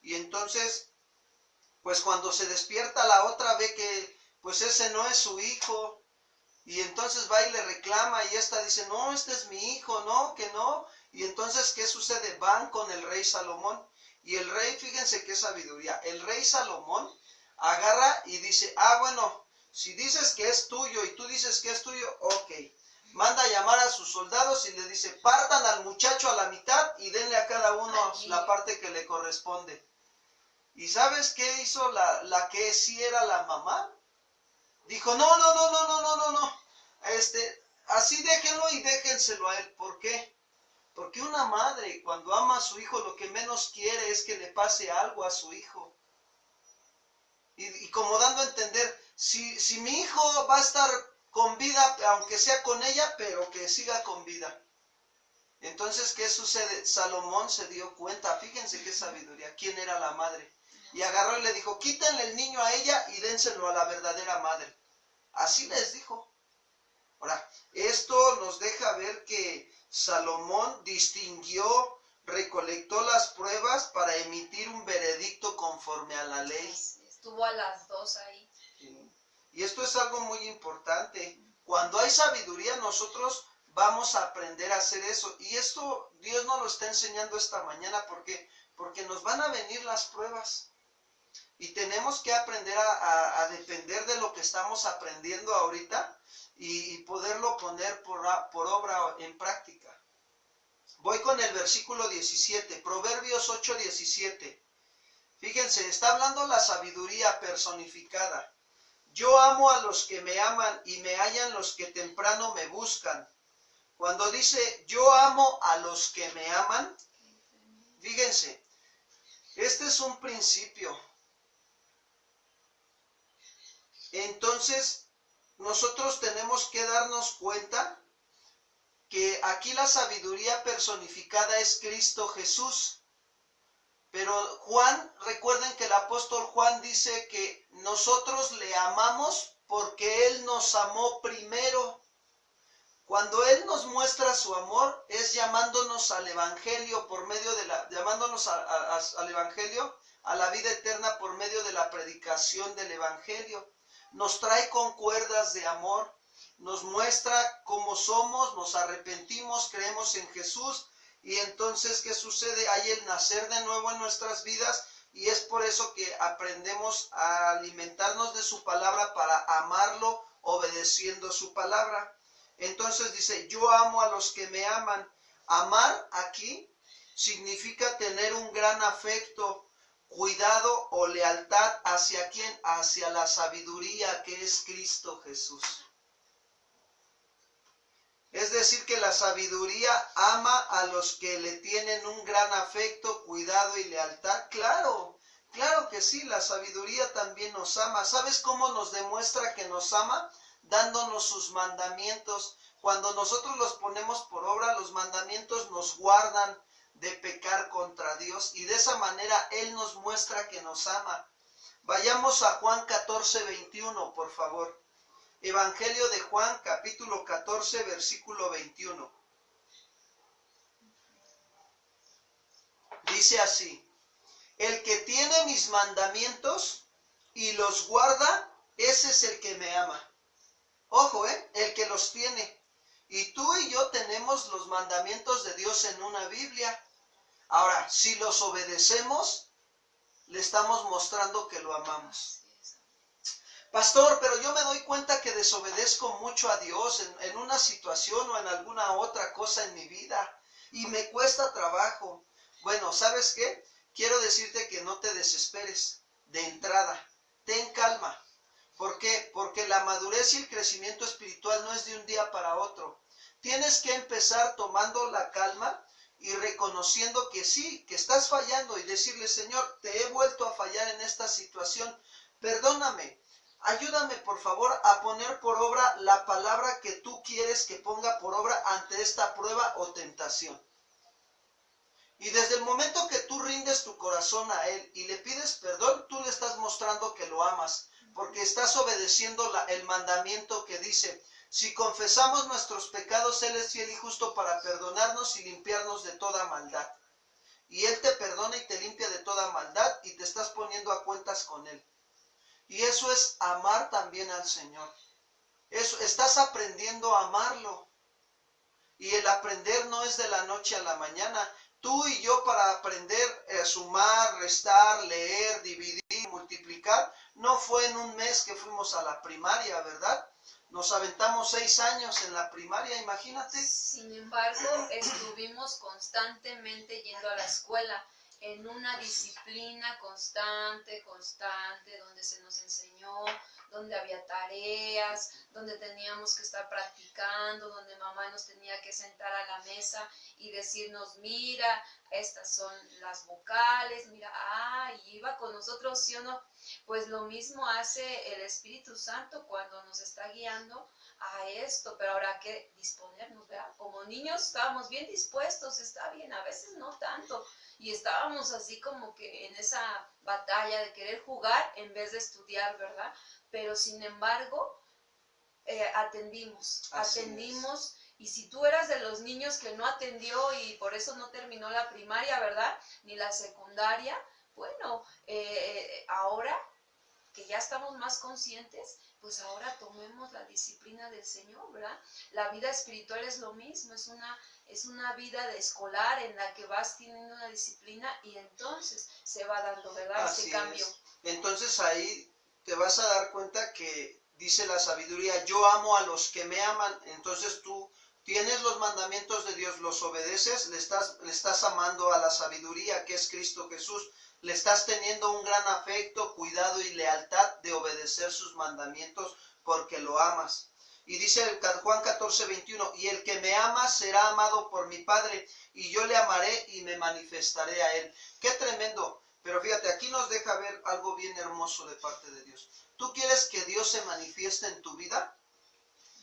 Y entonces, pues cuando se despierta la otra ve que pues ese no es su hijo. Y entonces va y le reclama y esta dice, no, este es mi hijo, no, que no. Y entonces, ¿qué sucede? Van con el rey Salomón. Y el rey, fíjense qué sabiduría, el rey Salomón agarra y dice, bueno, si dices que es tuyo y tú dices que es tuyo, ok. Manda a llamar a sus soldados y le dice, partan al muchacho a la mitad y denle a cada uno la parte que le corresponde. ¿Y sabes qué hizo la que sí era la mamá? Dijo, no, así déjenlo y déjenselo a él. ¿Por qué? Porque una madre cuando ama a su hijo lo que menos quiere es que le pase algo a su hijo. Y como dando a entender, si mi hijo va a estar con vida, aunque sea con ella, pero que siga con vida. Entonces, ¿qué sucede? Salomón se dio cuenta, fíjense qué sabiduría, quién era la madre. Y agarró y le dijo, quítenle el niño a ella y dénselo a la verdadera madre. Así les dijo. Ahora, esto nos deja ver que Salomón distinguió, recolectó las pruebas para emitir un veredicto conforme a la ley. Estuvo a las dos ahí. Sí. Y esto es algo muy importante. Cuando hay sabiduría, nosotros vamos a aprender a hacer eso. Y esto Dios nos lo está enseñando esta mañana. ¿Por qué? Porque nos van a venir las pruebas. Y tenemos que aprender a depender de lo que estamos aprendiendo ahorita y poderlo poner por obra en práctica. Voy con el versículo 17, Proverbios 8:17. Fíjense, está hablando la sabiduría personificada. Yo amo a los que me aman y me hallan los que temprano me buscan. Cuando dice yo amo a los que me aman, fíjense, este es un principio. Entonces, nosotros tenemos que darnos cuenta que aquí la sabiduría personificada es Cristo Jesús. Pero Juan, recuerden que el apóstol Juan dice que nosotros le amamos porque Él nos amó primero. Cuando Él nos muestra su amor, es llamándonos al Evangelio por medio de llamándonos al Evangelio, a la vida eterna por medio de la predicación del Evangelio. Nos trae con cuerdas de amor, nos muestra cómo somos, nos arrepentimos, creemos en Jesús, y entonces, ¿qué sucede? Hay el nacer de nuevo en nuestras vidas, y es por eso que aprendemos a alimentarnos de su palabra para amarlo, obedeciendo su palabra. Entonces dice, yo amo a los que me aman. Amar aquí significa tener un gran afecto, cuidado o lealtad hacia quién, hacia la sabiduría que es Cristo Jesús. Es decir, que la sabiduría ama a los que le tienen un gran afecto, cuidado y lealtad. Claro, claro que sí, la sabiduría también nos ama. ¿Sabes cómo nos demuestra que nos ama? Dándonos sus mandamientos. Cuando nosotros los ponemos por obra, los mandamientos nos guardan de pecar contra Dios, y de esa manera Él nos muestra que nos ama. Vayamos a Juan 14:21, por favor. Evangelio de Juan, capítulo 14, versículo 21. Dice así: el que tiene mis mandamientos y los guarda, ese es el que me ama. Ojo, el que los tiene. Y tú y yo tenemos los mandamientos de Dios en una Biblia. Ahora, si los obedecemos, le estamos mostrando que lo amamos. Pastor, pero yo me doy cuenta que desobedezco mucho a Dios en una situación o en alguna otra cosa en mi vida, y me cuesta trabajo. Bueno, ¿sabes qué? Quiero decirte que no te desesperes de entrada. Ten calma. ¿Por qué? Porque la madurez y el crecimiento espiritual no es de un día para otro. Tienes que empezar tomando la calma y reconociendo que sí, que estás fallando, y decirle, Señor, te he vuelto a fallar en esta situación. Perdóname. Ayúdame, por favor, a poner por obra la palabra que tú quieres que ponga por obra ante esta prueba o tentación. Y desde el momento que tú rindes tu corazón a Él y le pides perdón, tú le estás mostrando que lo amas, porque estás obedeciendo el mandamiento que dice, si confesamos nuestros pecados, Él es fiel y justo para perdonarnos y limpiarnos de toda maldad. Y Él te perdona y te limpia de toda maldad, y te estás poniendo a cuentas con Él. Y eso es amar también al Señor. Eso, estás aprendiendo a amarlo. Y el aprender no es de la noche a la mañana. Tú y yo, para aprender a sumar, restar, leer, dividir, multiplicar, no fue en un mes que fuimos a la primaria, ¿verdad? Nos aventamos 6 años en la primaria, imagínate. Sin embargo, estuvimos constantemente yendo a la escuela, en una disciplina constante, donde se nos enseñó, donde había tareas, donde teníamos que estar practicando, donde mamá nos tenía que sentar a la mesa y decirnos, mira, estas son las vocales, mira, y iba con nosotros, ¿sí o no? Pues lo mismo hace el Espíritu Santo cuando nos está guiando a esto, pero ahora hay que disponernos, ¿verdad? Como niños estábamos bien dispuestos, está bien, a veces no tanto, y estábamos así como que en esa batalla de querer jugar en vez de estudiar, ¿verdad? Pero sin embargo, atendimos, y si tú eras de los niños que no atendió y por eso no terminó la primaria, ¿verdad? Ni la secundaria, bueno, ahora que ya estamos más conscientes, pues ahora tomemos la disciplina del Señor, ¿verdad? La vida espiritual es lo mismo, es una vida de escolar en la que vas teniendo una disciplina y entonces se va dando, ¿verdad? Ese cambio. Entonces ahí te vas a dar cuenta que dice la sabiduría, yo amo a los que me aman, entonces tú Tienes los mandamientos de Dios, los obedeces, le estás amando a la sabiduría que es Cristo Jesús. Le estás teniendo un gran afecto, cuidado y lealtad de obedecer sus mandamientos porque lo amas. Y dice Juan 14:21, y el que me ama será amado por mi Padre, y yo le amaré y me manifestaré a él. ¡Qué tremendo! Pero fíjate, aquí nos deja ver algo bien hermoso de parte de Dios. ¿Tú quieres que Dios se manifieste en tu vida?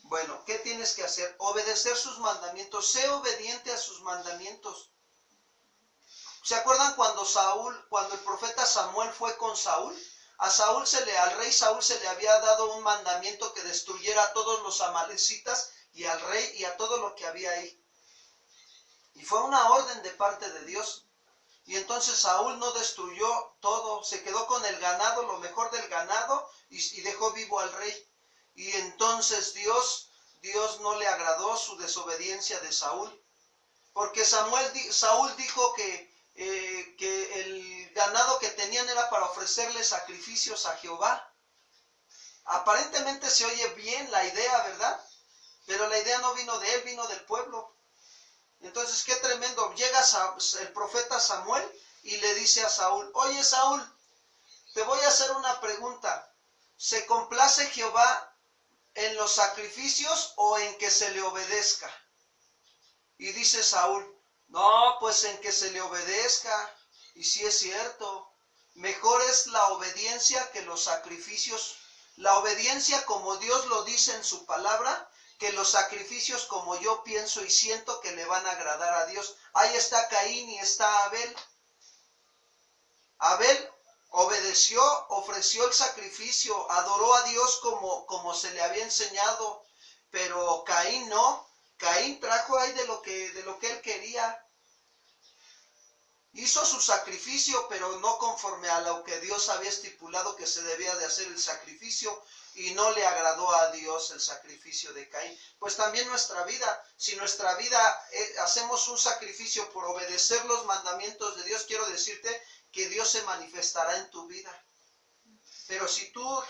Bueno, ¿qué tienes que hacer? Obedecer sus mandamientos. Sé obediente a sus mandamientos. ¿Se acuerdan cuando el profeta Samuel fue con Saúl? Al rey Saúl se le había dado un mandamiento que destruyera a todos los amalecitas y al rey y a todo lo que había ahí. Y fue una orden de parte de Dios. Y entonces Saúl no destruyó todo, se quedó con el ganado, lo mejor del ganado, y dejó vivo al rey. Y entonces Dios no le agradó su desobediencia de Saúl, porque Saúl dijo que el ganado que tenían era para ofrecerle sacrificios a Jehová. Aparentemente se oye bien la idea, ¿verdad? Pero la idea no vino de él, vino del pueblo. Entonces, qué tremendo. Llega el profeta Samuel y le dice a Saúl, oye Saúl, te voy a hacer una pregunta. ¿Se complace Jehová en los sacrificios o en que se le obedezca? Y dice Saúl, no, pues en que se le obedezca. Y sí es cierto, mejor es la obediencia que los sacrificios. La obediencia como Dios lo dice en su palabra, que los sacrificios como yo pienso y siento que le van a agradar a Dios. Ahí está Caín y está Abel. Abel obedeció, ofreció el sacrificio, adoró a Dios como se le había enseñado, pero Caín no. Caín trajo ahí de lo que él quería. Hizo su sacrificio, pero no conforme a lo que Dios había estipulado que se debía de hacer el sacrificio, y no le agradó a Dios el sacrificio de Caín. Pues también nuestra vida, si nuestra vida hacemos un sacrificio por obedecer los mandamientos de Dios, quiero decirte que Dios se manifestará en tu vida. Pero si tú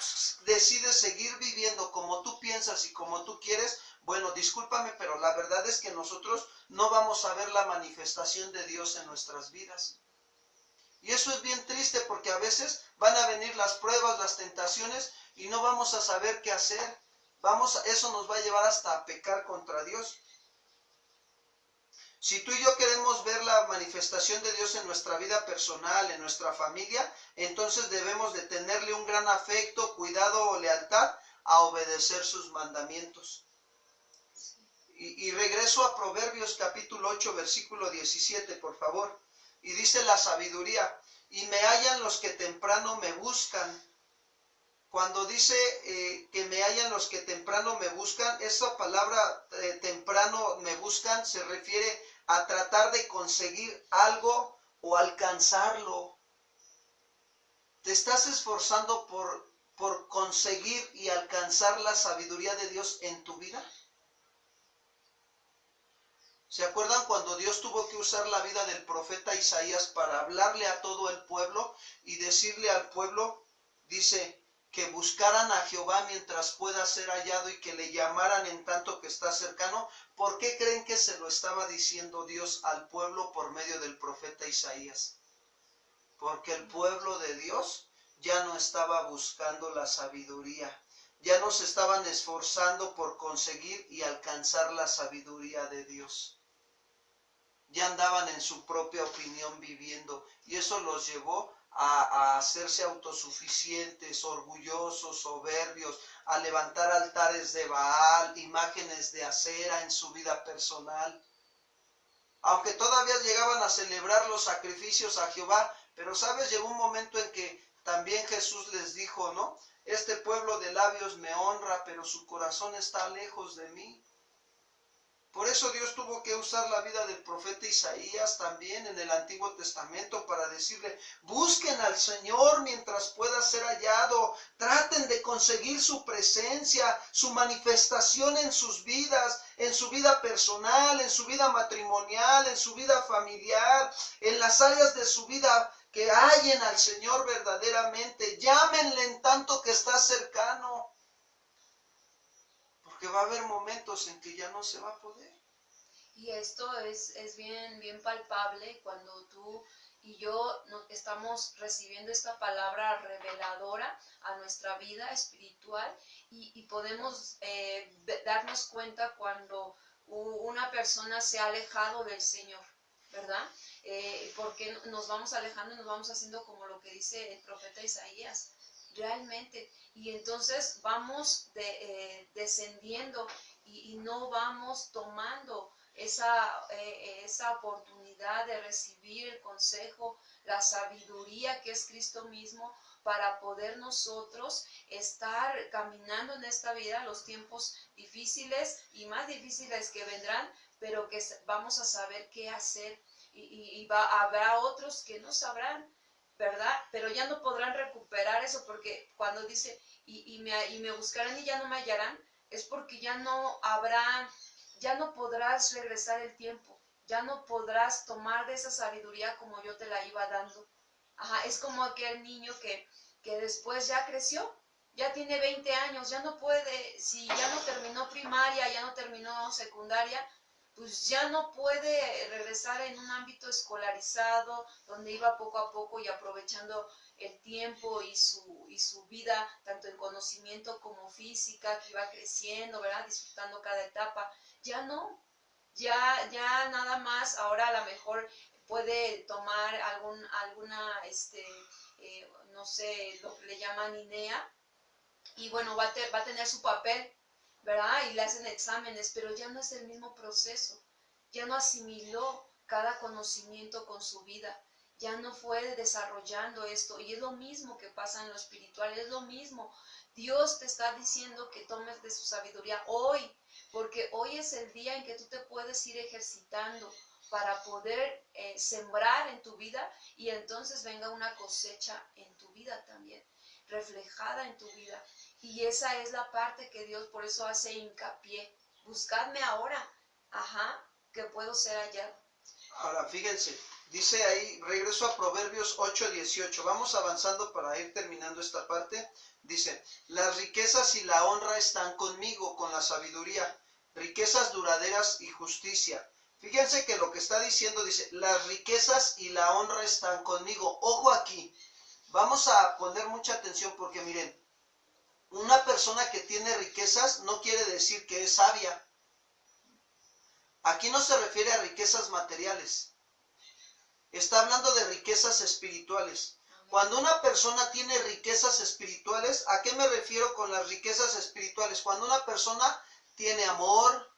decides seguir viviendo como tú piensas y como tú quieres, bueno, discúlpame, pero la verdad es que nosotros no vamos a ver la manifestación de Dios en nuestras vidas. Y eso es bien triste porque a veces van a venir las pruebas, las tentaciones y no vamos a saber qué hacer. Eso nos va a llevar hasta a pecar contra Dios. Si tú y yo queremos ver la manifestación de Dios en nuestra vida personal, en nuestra familia, entonces debemos de tenerle un gran afecto, cuidado o lealtad a obedecer sus mandamientos. Y regreso a Proverbios capítulo 8, versículo 17, por favor. Y dice la sabiduría, y me hallan los que temprano me buscan. Cuando dice que me hallan los que temprano me buscan, esa palabra temprano me buscan se refiere a tratar de conseguir algo o alcanzarlo. ¿Te estás esforzando por conseguir y alcanzar la sabiduría de Dios en tu vida? ¿Se acuerdan cuando Dios tuvo que usar la vida del profeta Isaías para hablarle a todo el pueblo y decirle al pueblo, dice, que buscaran a Jehová mientras pueda ser hallado y que le llamaran en tanto que está cercano? ¿Por qué creen que se lo estaba diciendo Dios al pueblo por medio del profeta Isaías? Porque el pueblo de Dios ya no estaba buscando la sabiduría, ya no se estaban esforzando por conseguir y alcanzar la sabiduría de Dios. Ya andaban en su propia opinión viviendo, y eso los llevó a hacerse autosuficientes, orgullosos, soberbios, a levantar altares de Baal, imágenes de acera en su vida personal. Aunque todavía llegaban a celebrar los sacrificios a Jehová, pero sabes, llegó un momento en que también Jesús les dijo, ¿no? Este pueblo de labios me honra, pero su corazón está lejos de mí. Por eso Dios tuvo que usar la vida del profeta Isaías también en el Antiguo Testamento para decirle, busquen al Señor mientras pueda ser hallado, traten de conseguir su presencia, su manifestación en sus vidas, en su vida personal, en su vida matrimonial, en su vida familiar, en las áreas de su vida que hallen al Señor verdaderamente, llámenle en tanto que está cercano. Porque va a haber momentos en que ya no se va a poder. Y esto es bien, bien palpable cuando tú y yo estamos recibiendo esta palabra reveladora a nuestra vida espiritual y podemos darnos cuenta cuando una persona se ha alejado del Señor, ¿verdad? Porque nos vamos alejando y nos vamos haciendo como lo que dice el profeta Isaías, realmente. Y entonces vamos descendiendo y no vamos tomando esa oportunidad de recibir el consejo, la sabiduría que es Cristo mismo, para poder nosotros estar caminando en esta vida, los tiempos difíciles y más difíciles que vendrán, pero que vamos a saber qué hacer y habrá otros que no sabrán, ¿verdad? Pero ya no podrán recuperar eso, porque cuando dice, y me buscarán y ya no me hallarán, es porque ya no habrá, ya no podrás regresar el tiempo, ya no podrás tomar de esa sabiduría como yo te la iba dando. Ajá, es como aquel niño que después ya creció, ya tiene 20 años, ya no puede, si ya no terminó primaria, ya no terminó secundaria, pues ya no puede regresar en un ámbito escolarizado, donde iba poco a poco y aprovechando el tiempo y su vida, tanto en conocimiento como física, que iba creciendo, ¿verdad? Disfrutando cada etapa. Ya no, ya nada más, ahora a lo mejor puede tomar alguna, no sé, lo que le llaman INEA, y bueno, va a tener su papel, ¿verdad? Y le hacen exámenes, pero ya no es el mismo proceso, ya no asimiló cada conocimiento con su vida, ya no fue desarrollando esto, y es lo mismo que pasa en lo espiritual, es lo mismo. Dios te está diciendo que tomes de su sabiduría hoy, porque hoy es el día en que tú te puedes ir ejercitando para poder sembrar en tu vida y entonces venga una cosecha en tu vida también, reflejada en tu vida. Y esa es la parte que Dios por eso hace hincapié. Buscadme ahora, que puedo ser hallado. Ahora, fíjense, dice ahí, regreso a Proverbios 8:18. Vamos avanzando para ir terminando esta parte. Dice, las riquezas y la honra están conmigo, con la sabiduría, riquezas duraderas y justicia. Fíjense que lo que está diciendo dice, las riquezas y la honra están conmigo. Ojo aquí, vamos a poner mucha atención porque miren, una persona que tiene riquezas no quiere decir que es sabia. Aquí no se refiere a riquezas materiales. Está hablando de riquezas espirituales. Cuando una persona tiene riquezas espirituales, ¿a qué me refiero con las riquezas espirituales? Cuando una persona tiene amor,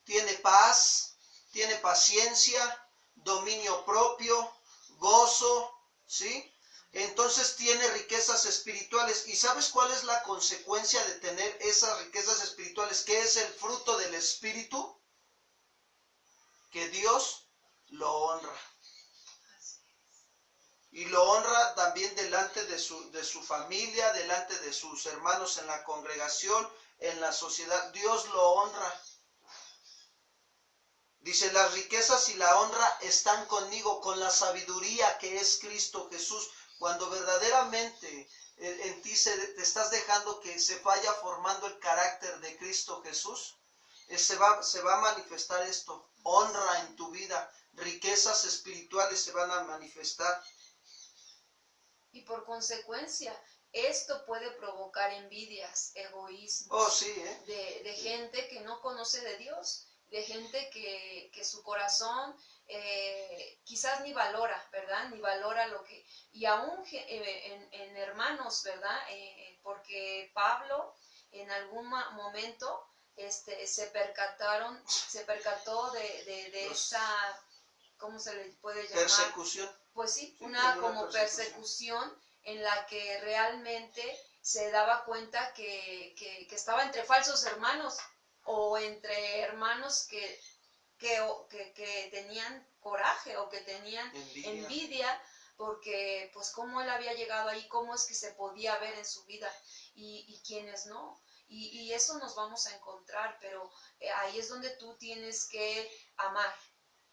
tiene paz, tiene paciencia, dominio propio, gozo, ¿sí? Entonces tiene riquezas espirituales. ¿Y sabes cuál es la consecuencia de tener esas riquezas espirituales? ¿Qué es el fruto del Espíritu? Que Dios lo honra. Y lo honra también delante de su familia, delante de sus hermanos en la congregación, en la sociedad. Dios lo honra. Dice, las riquezas y la honra están conmigo, con la sabiduría que es Cristo Jesús. Cuando verdaderamente en ti te estás dejando que se vaya formando el carácter de Cristo Jesús, se va a manifestar esto. Honra en tu vida, riquezas espirituales se van a manifestar. Y por consecuencia, esto puede provocar envidias, egoísmos. Oh, sí, de gente que no conoce de Dios, de gente que su corazón quizás ni valora, ¿verdad? Ni valora lo que... Y aún en hermanos, ¿verdad? Porque Pablo en algún momento se percató de esa, ¿cómo se le puede llamar? Persecución. Pues sí, una como persecución en la que realmente se daba cuenta que estaba entre falsos hermanos o entre hermanos que tenían coraje o que tenían envidia porque pues cómo él había llegado ahí, cómo es que se podía ver en su vida y quienes no. Y eso nos vamos a encontrar, pero ahí es donde tú tienes que amar,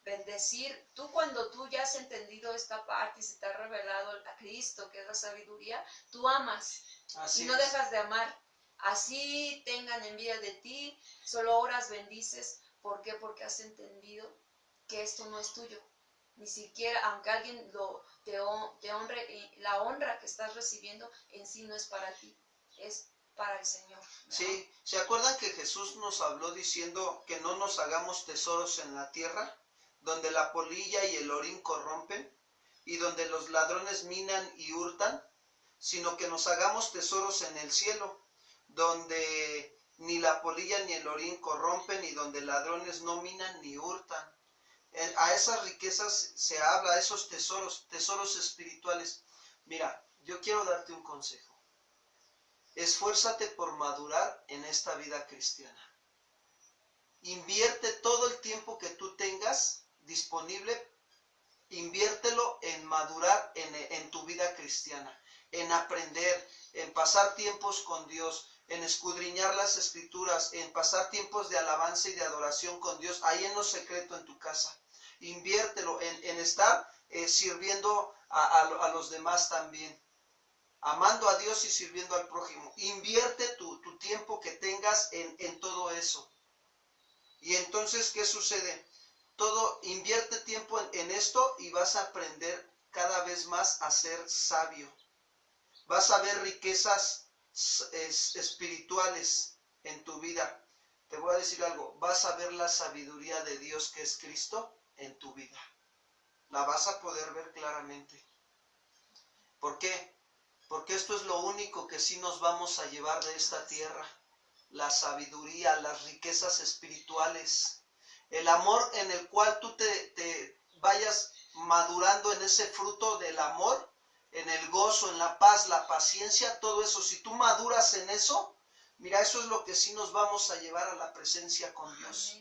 bendecir. Tú cuando tú ya has entendido esta parte y se te ha revelado a Cristo, que es la sabiduría, tú amas. Así y no dejas de amar. Así tengan envidia de ti, solo oras, bendices, ¿Por qué? Porque has entendido que esto no es tuyo. Ni siquiera, aunque alguien te honre, la honra que estás recibiendo en sí no es para ti, es para el Señor, ¿no? Sí, ¿se acuerdan que Jesús nos habló diciendo que no nos hagamos tesoros en la tierra, donde la polilla y el orín corrompen, y donde los ladrones minan y hurtan, sino que nos hagamos tesoros en el cielo, donde ni la polilla ni el orín corrompen, y donde ladrones no minan ni hurtan? A esas riquezas se habla, a esos tesoros espirituales. Mira, yo quiero darte un consejo. Esfuérzate por madurar en esta vida cristiana. Invierte todo el tiempo que tú tengas disponible, inviértelo en madurar en tu vida cristiana, en aprender, en pasar tiempos con Dios, en escudriñar las escrituras, en pasar tiempos de alabanza y de adoración con Dios, ahí en lo secreto en tu casa. Inviértelo en estar sirviendo a los demás también, amando a Dios y sirviendo al prójimo. Invierte tu tiempo que tengas en todo eso. Y entonces, ¿qué sucede? Invierte tiempo en esto y vas a aprender cada vez más a ser sabio. Vas a ver riquezas espirituales en tu vida. Te voy a decir algo, vas a ver la sabiduría de Dios, que es Cristo, en tu vida. La vas a poder ver claramente. ¿Por qué? Porque esto es lo único que sí nos vamos a llevar de esta tierra. La sabiduría, las riquezas espirituales, el amor en el cual tú te vayas madurando en ese fruto del amor, en el gozo, en la paz, la paciencia, todo eso. Si tú maduras en eso, mira, eso es lo que sí nos vamos a llevar a la presencia con Dios.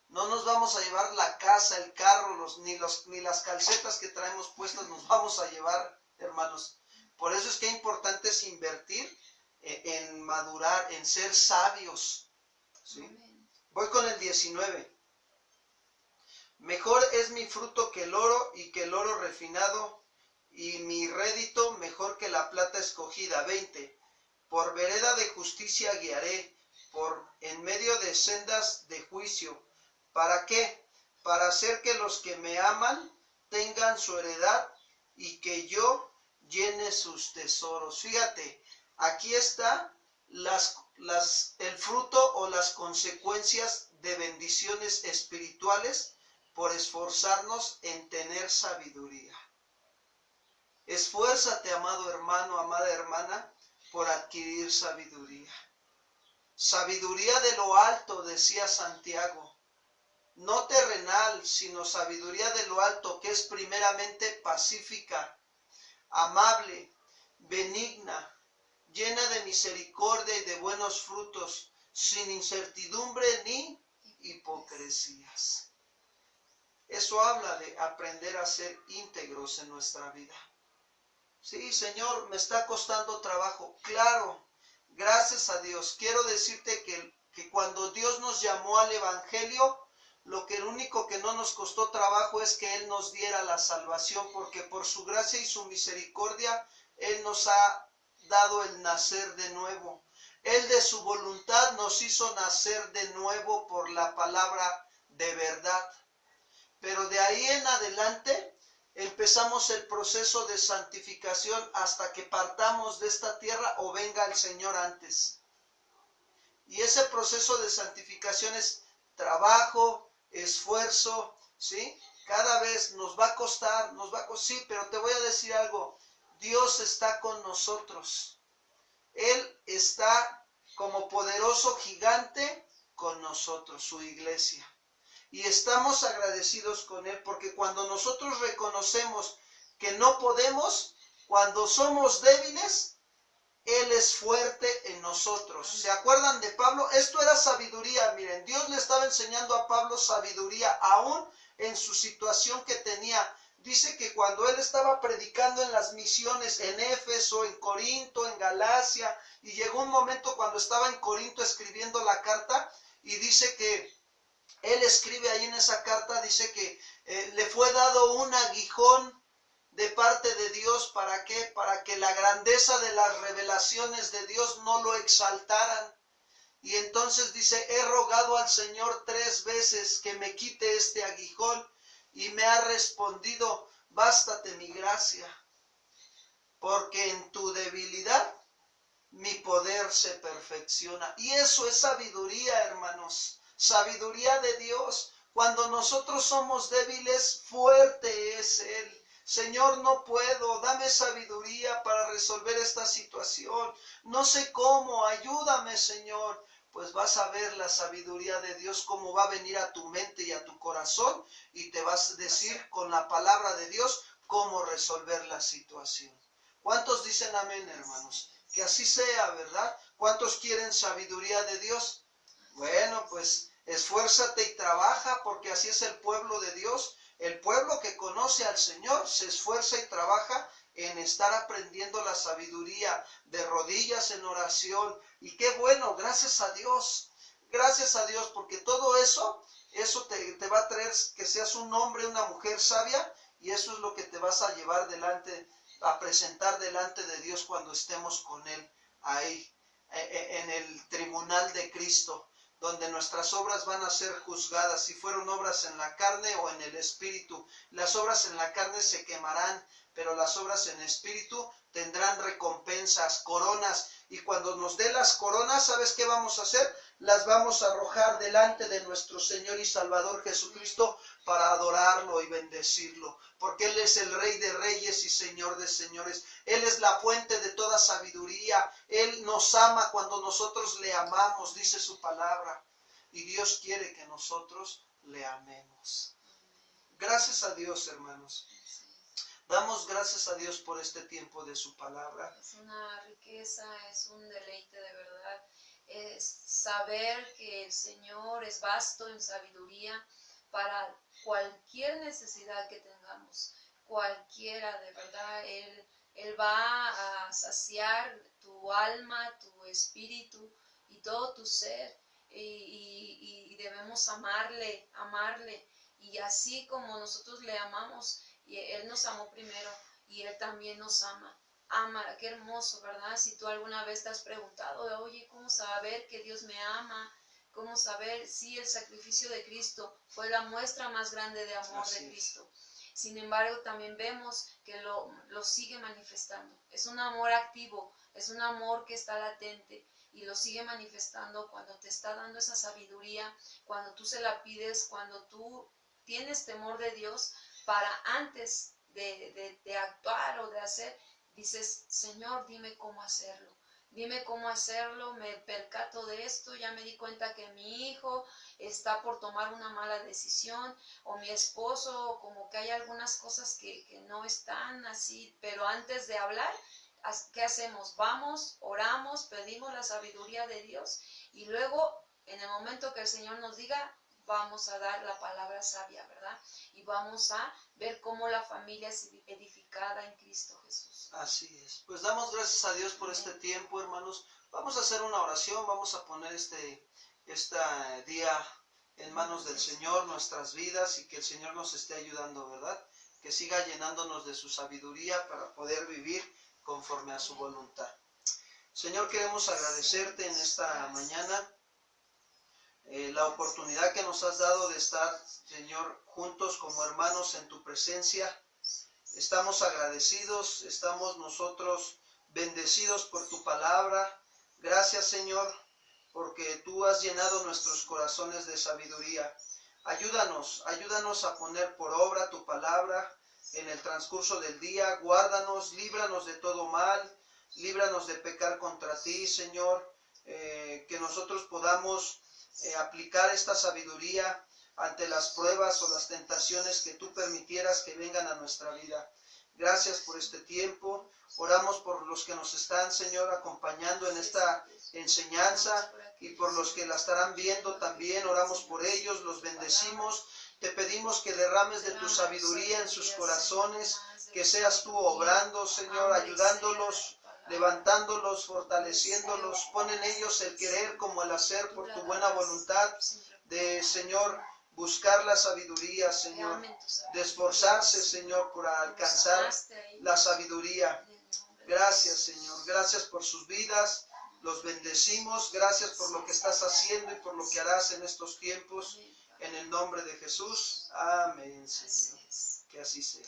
No nos vamos a llevar la casa, el carro, ni las calcetas que traemos puestas nos vamos a llevar, hermanos. Por eso es que es importante invertir en madurar, en ser sabios, ¿sí? Voy con el 19. Mejor es mi fruto que el oro, y que el oro refinado, y mi rédito mejor que la plata escogida. 20. Por vereda de justicia guiaré, en medio de sendas de juicio. ¿Para qué? Para hacer que los que me aman tengan su heredad, y que yo llene sus tesoros. Fíjate, aquí está el fruto o las consecuencias de bendiciones espirituales por esforzarnos en tener sabiduría. Esfuérzate, amado hermano, amada hermana, por adquirir sabiduría. Sabiduría de lo alto, decía Santiago. No terrenal, sino sabiduría de lo alto, que es primeramente pacífica, amable, benigna, llena de misericordia y de buenos frutos, sin incertidumbre ni hipocresías. Eso habla de aprender a ser íntegros en nuestra vida. Sí, Señor, me está costando trabajo. Claro, gracias a Dios. Quiero decirte que cuando Dios nos llamó al Evangelio, lo único que no nos costó trabajo es que Él nos diera la salvación, porque por su gracia y su misericordia, Él nos ha dado el nacer de nuevo. Él de su voluntad nos hizo nacer de nuevo por la palabra de verdad. Pero de ahí en adelante empezamos el proceso de santificación hasta que partamos de esta tierra o venga el Señor antes. Y ese proceso de santificación es trabajo, esfuerzo, ¿sí? Cada vez nos va a costar, sí, pero te voy a decir algo, Dios está con nosotros. Él está como poderoso gigante con nosotros, su iglesia. Y estamos agradecidos con Él, porque cuando nosotros reconocemos que no podemos, cuando somos débiles, Él es fuerte en nosotros. ¿Se acuerdan de Pablo? Esto era sabiduría. Miren, Dios le estaba enseñando a Pablo sabiduría, aún en su situación que tenía. Dice que cuando él estaba predicando en las misiones, en Éfeso, en Corinto, en Galacia, y llegó un momento cuando estaba en Corinto escribiendo la carta, y dice que él escribe ahí en esa carta, dice que le fue dado un aguijón de parte de Dios. ¿Para qué? Para que la grandeza de las revelaciones de Dios no lo exaltaran. Y entonces dice, he rogado al Señor 3 veces que me quite este aguijón, y me ha respondido, bástate mi gracia, porque en tu debilidad mi poder se perfecciona. Y eso es sabiduría, hermanos, sabiduría de Dios. Cuando nosotros somos débiles, fuerte es Él. Señor, no puedo, dame sabiduría para resolver esta situación. No sé cómo, ayúdame, Señor. Pues vas a ver la sabiduría de Dios, cómo va a venir a tu mente y a tu corazón, y te vas a decir con la palabra de Dios cómo resolver la situación. ¿Cuántos dicen amén, hermanos? Que así sea, ¿verdad? ¿Cuántos quieren sabiduría de Dios? Bueno, pues esfuérzate y trabaja, porque así es el pueblo de Dios. El pueblo que conoce al Señor se esfuerza y trabaja en estar aprendiendo la sabiduría, de rodillas en oración. Y qué bueno, gracias a Dios, porque todo eso te va a traer que seas un hombre, una mujer sabia, y eso es lo que te vas a llevar a presentar delante de Dios cuando estemos con Él ahí, en el tribunal de Cristo, donde nuestras obras van a ser juzgadas, si fueron obras en la carne o en el espíritu. Las obras en la carne se quemarán, pero las obras en espíritu tendrán recompensas, coronas. Y cuando nos dé las coronas, ¿sabes qué vamos a hacer? Las vamos a arrojar delante de nuestro Señor y Salvador Jesucristo para adorarlo y bendecirlo, porque Él es el Rey de Reyes y Señor de Señores. Él es la fuente de toda sabiduría. Él nos ama cuando nosotros le amamos, dice su palabra. Y Dios quiere que nosotros le amemos. Gracias a Dios, hermanos. Damos gracias a Dios por este tiempo de su palabra. Es una riqueza, es un deleite de verdad. Es saber que el Señor es vasto en sabiduría para cualquier necesidad que tengamos. Cualquiera, de verdad, Él va a saciar tu alma, tu espíritu y todo tu ser. Y debemos amarle. Y así como nosotros le amamos, y Él nos amó primero y Él también nos ama. Qué hermoso, ¿verdad? Si tú alguna vez te has preguntado, oye, ¿cómo saber que Dios me ama? ¿Cómo saber si el sacrificio de Cristo fue la muestra más grande de amor de Cristo? Sin embargo, también vemos que lo sigue manifestando. Es un amor activo, es un amor que está latente y lo sigue manifestando cuando te está dando esa sabiduría, cuando tú se la pides, cuando tú tienes temor de Dios, para antes de actuar o de hacer, dices, Señor, dime cómo hacerlo. Dime cómo hacerlo, me percato de esto, ya me di cuenta que mi hijo está por tomar una mala decisión, o mi esposo, como que hay algunas cosas que no están así, pero antes de hablar, ¿qué hacemos? Vamos, oramos, pedimos la sabiduría de Dios, y luego, en el momento que el Señor nos diga, vamos a dar la palabra sabia, ¿verdad? Y vamos a ver cómo la familia es edificada en Cristo Jesús. Así es. Pues damos gracias a Dios por este tiempo, hermanos. Vamos a hacer una oración, vamos a poner este día en manos del Señor, nuestras vidas, y que el Señor nos esté ayudando, ¿verdad? Que siga llenándonos de su sabiduría para poder vivir conforme a su voluntad. Señor, queremos agradecerte en esta mañana la oportunidad que nos has dado de estar, Señor, juntos como hermanos en tu presencia. Estamos agradecidos, estamos nosotros bendecidos por tu palabra. Gracias, Señor, porque tú has llenado nuestros corazones de sabiduría. Ayúdanos a poner por obra tu palabra en el transcurso del día. Guárdanos, líbranos de todo mal, líbranos de pecar contra ti, Señor. Que nosotros podamos aplicar esta sabiduría ante las pruebas o las tentaciones que tú permitieras que vengan a nuestra vida. Gracias por este tiempo. Oramos por los que nos están, Señor, acompañando en esta enseñanza, y por los que la estarán viendo también. Oramos por ellos, los bendecimos. Te pedimos que derrames de tu sabiduría en sus corazones, que seas tú obrando, Señor, ayudándolos, levantándolos, fortaleciéndolos. Pon en ellos el querer como el hacer por tu buena voluntad de, Señor, buscar la sabiduría, Señor, de esforzarse, Señor, por alcanzar la sabiduría. Gracias, Señor. Gracias por sus vidas. Los bendecimos. Gracias por lo que estás haciendo y por lo que harás en estos tiempos. En el nombre de Jesús. Amén, Señor. Que así sea.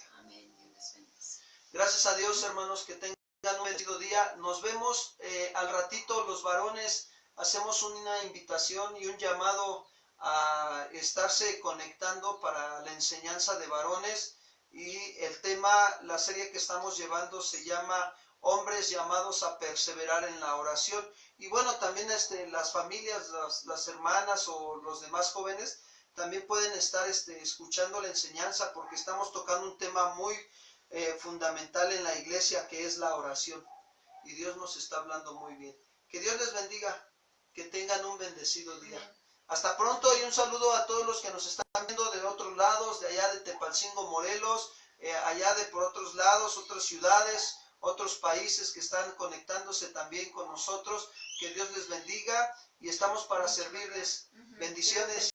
Gracias a Dios, hermanos, que tengan un bendecido día. Nos vemos al ratito, los varones. Hacemos una invitación y un llamado a estarse conectando para la enseñanza de varones. Y el tema, la serie que estamos llevando se llama Hombres llamados a perseverar en la oración. Y bueno, también las familias, las hermanas o los demás jóvenes también pueden estar escuchando la enseñanza, porque estamos tocando un tema muy fundamental en la iglesia, que es la oración. Y Dios nos está hablando muy bien. Que Dios les bendiga, que tengan un bendecido día. Hasta pronto y un saludo a todos los que nos están viendo de otros lados, de allá de Tepalcingo, Morelos, allá de por otros lados, otras ciudades, otros países que están conectándose también con nosotros. Que Dios les bendiga y estamos para servirles. Bendiciones.